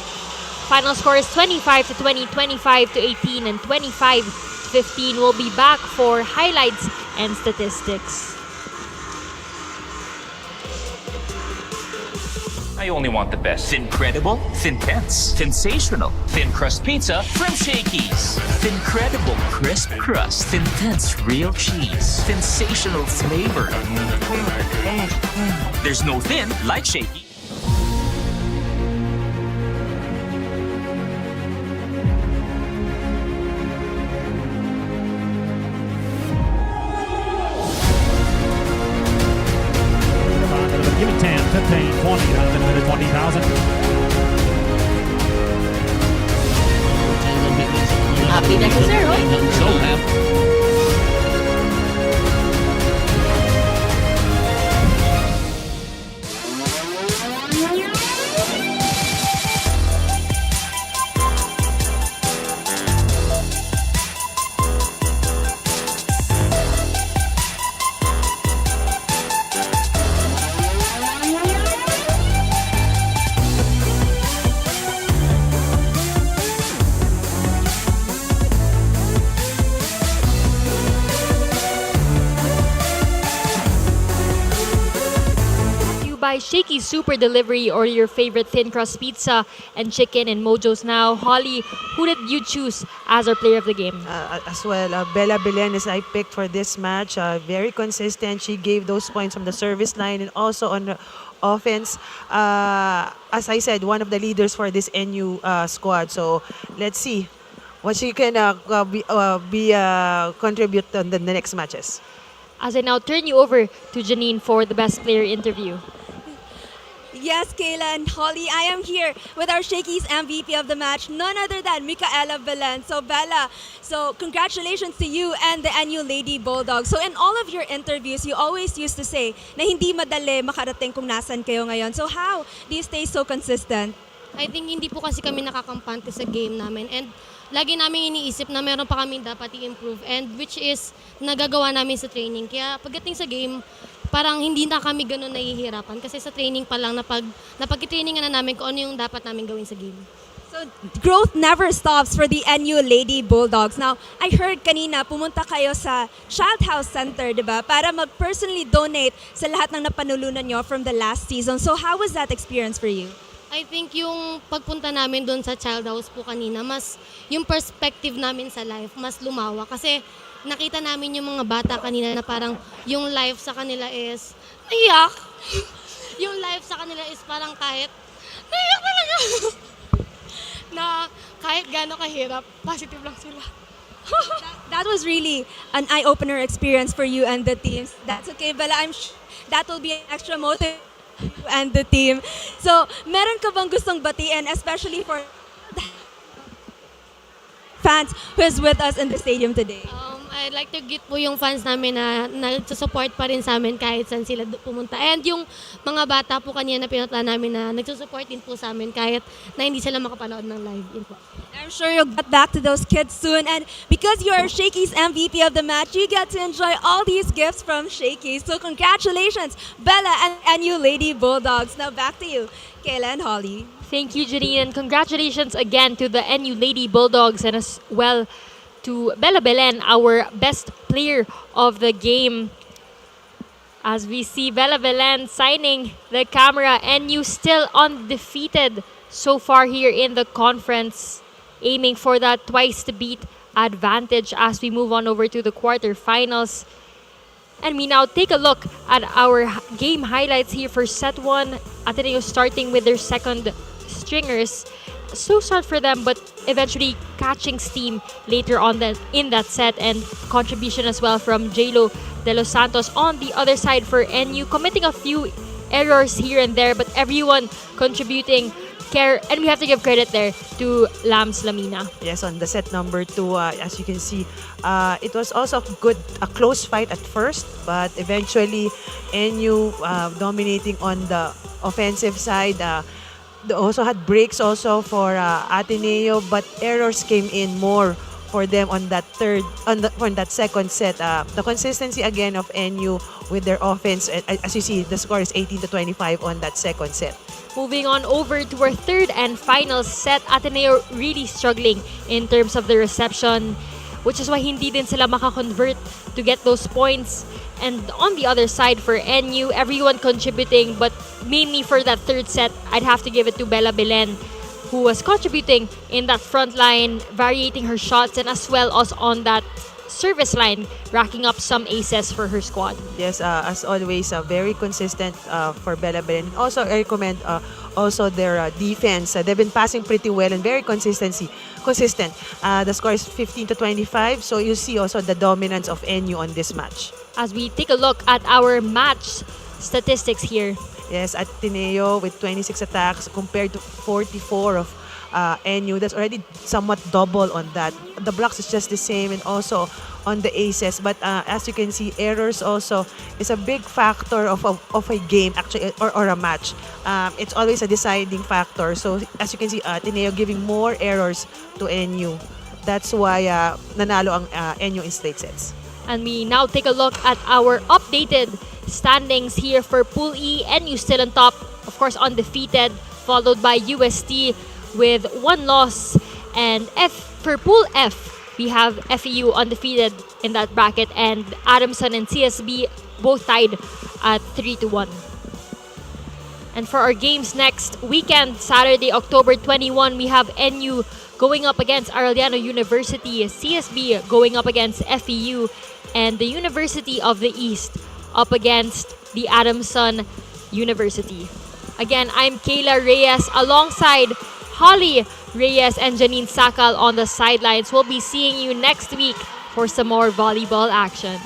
Final score is 25-20, 25-18, and 25-15. We'll be back for highlights and statistics. I only want the best. Incredible, Thin-Tense, sensational, thin crust pizza from Shakey's. Incredible crisp crust, Thin-Tense real cheese, sensational flavor. There's no thin like Shakey. Give me 10, 15, 20, down to the minute 20,000. Happy na si Sir, oh. So happy. By Shakey's Super Delivery, or your favorite thin crust pizza and chicken in Mojo's now. Holly, who did you choose as our player of the game? As well, Bella Belenes I picked for this match. Very consistent. She gave those points from the service line and also on the offense. As I said, one of the leaders for this NU squad. So let's see what she can contribute on the next matches. As I now turn you over to Janine for the best player interview. Yes, Kayla and Holly, I am here with our Shakey's MVP of the match, none other than Micaela Belen. So Bella, so congratulations to you and the NU Lady Bulldogs. So in all of your interviews, you always used to say na hindi madali makarating kung nasan kayo ngayon. So how do you stay so consistent? I think hindi po kasi kami nakakampante sa game namin, and lagi namin iniisip na meron pa kami dapat i-improve, and which is nagagawa namin sa training. Kaya pagdating sa game, parang hindi na kami ganun nahihirapan kasi sa training pa lang napag-trainingan na namin kung ano yung dapat namin gawin sa game. So, growth never stops for the NU Lady Bulldogs. Now, I heard kanina pumunta kayo sa Child House Center, di ba? Para mag-personally donate sa lahat ng napanulunan nyo from the last season. So, how was that experience for you? I think yung pagpunta namin doon sa child house po kanina, mas yung perspective namin sa life, mas lumawa. Kasi nakita namin yung mga bata kanina na parang yung life sa kanila is, naiyak! Yung life sa kanila is parang kahit, naiyak talaga! Na kahit gaano kahirap, positive lang sila. That was really an eye-opener experience for you and the teams. That's okay, Bella. That will be an extra motive for you and the team. So, meron ka bang gustong batiin, especially for the fans who is with us in the stadium today? I'd like to greet po yung fans namin na nagsusupport pa rin sa amin kahit saan sila pumunta. And yung mga bata po kanina na pinatala namin na nagsusupport din po sa amin kahit na hindi sila makapanood ng live. Yun po. I'm sure you'll get back to those kids soon. And because you're Shakey's MVP of the match, you get to enjoy all these gifts from Shakey. So congratulations, Bella and NU Lady Bulldogs. Now back to you, Kayla and Holly. Thank you, Janine, and congratulations again to the NU Lady Bulldogs and as well to Bella Belen, our best player of the game. As we see Bella Belen signing the camera, NU still undefeated so far here in the conference, aiming for that twice to beat advantage as we move on over to the quarterfinals. And we now take a look at our game highlights here for set 1. Ateneo starting with their second stringers. Slow start for them, but eventually catching steam later on in that set, and contribution as well from J-Lo De Los Santos on the other side for NU, committing a few errors here and there, but everyone contributing care, and we have to give credit there to Lams Lamina. Yes, on the set number 2, as you can see, it was also a close fight at first, but eventually NU dominating on the offensive side. They also had breaks also for Ateneo, but errors came in more for them on that second set. The consistency again of NU with their offense, as you see, the score is 18-25 on that second set. Moving on over to our third and final set, Ateneo really struggling in terms of the reception, which is why hindi din sila makakonvert to get those points. And on the other side for NU, everyone contributing, but mainly for that third set, I'd have to give it to Bella Belen, who was contributing in that front line, varying her shots, and as well as on that service line, racking up some aces for her squad. Yes, as always, very consistent for Bella Belen. Also, I recommend also their defense. They've been passing pretty well and very consistent. The score is 15-25, so you see also the dominance of NU on this match. As we take a look at our match statistics here. Yes, Ateneo with 26 attacks compared to 44 of NU. That's already somewhat double on that. The blocks is just the same, and also on the aces. But as you can see, errors also is a big factor of a game, actually, or a match. It's always a deciding factor. So as you can see, Ateneo giving more errors to NU. That's why nanalo ang NU in straight sets. And we now take a look at our updated standings here for Pool E. NU still on top, of course undefeated, followed by UST with 1 loss. And for Pool F, we have FEU undefeated in that bracket, and Adamson and CSB both tied at 3-1. And for our games next weekend, Saturday, October 21, we have NU going up against Arellano University, CSB going up against FEU, and the University of the East up against the Adamson University. Again, I'm Kayla Reyes alongside Holly Reyes and Janine Sakal on the sidelines. We'll be seeing you next week for some more volleyball action.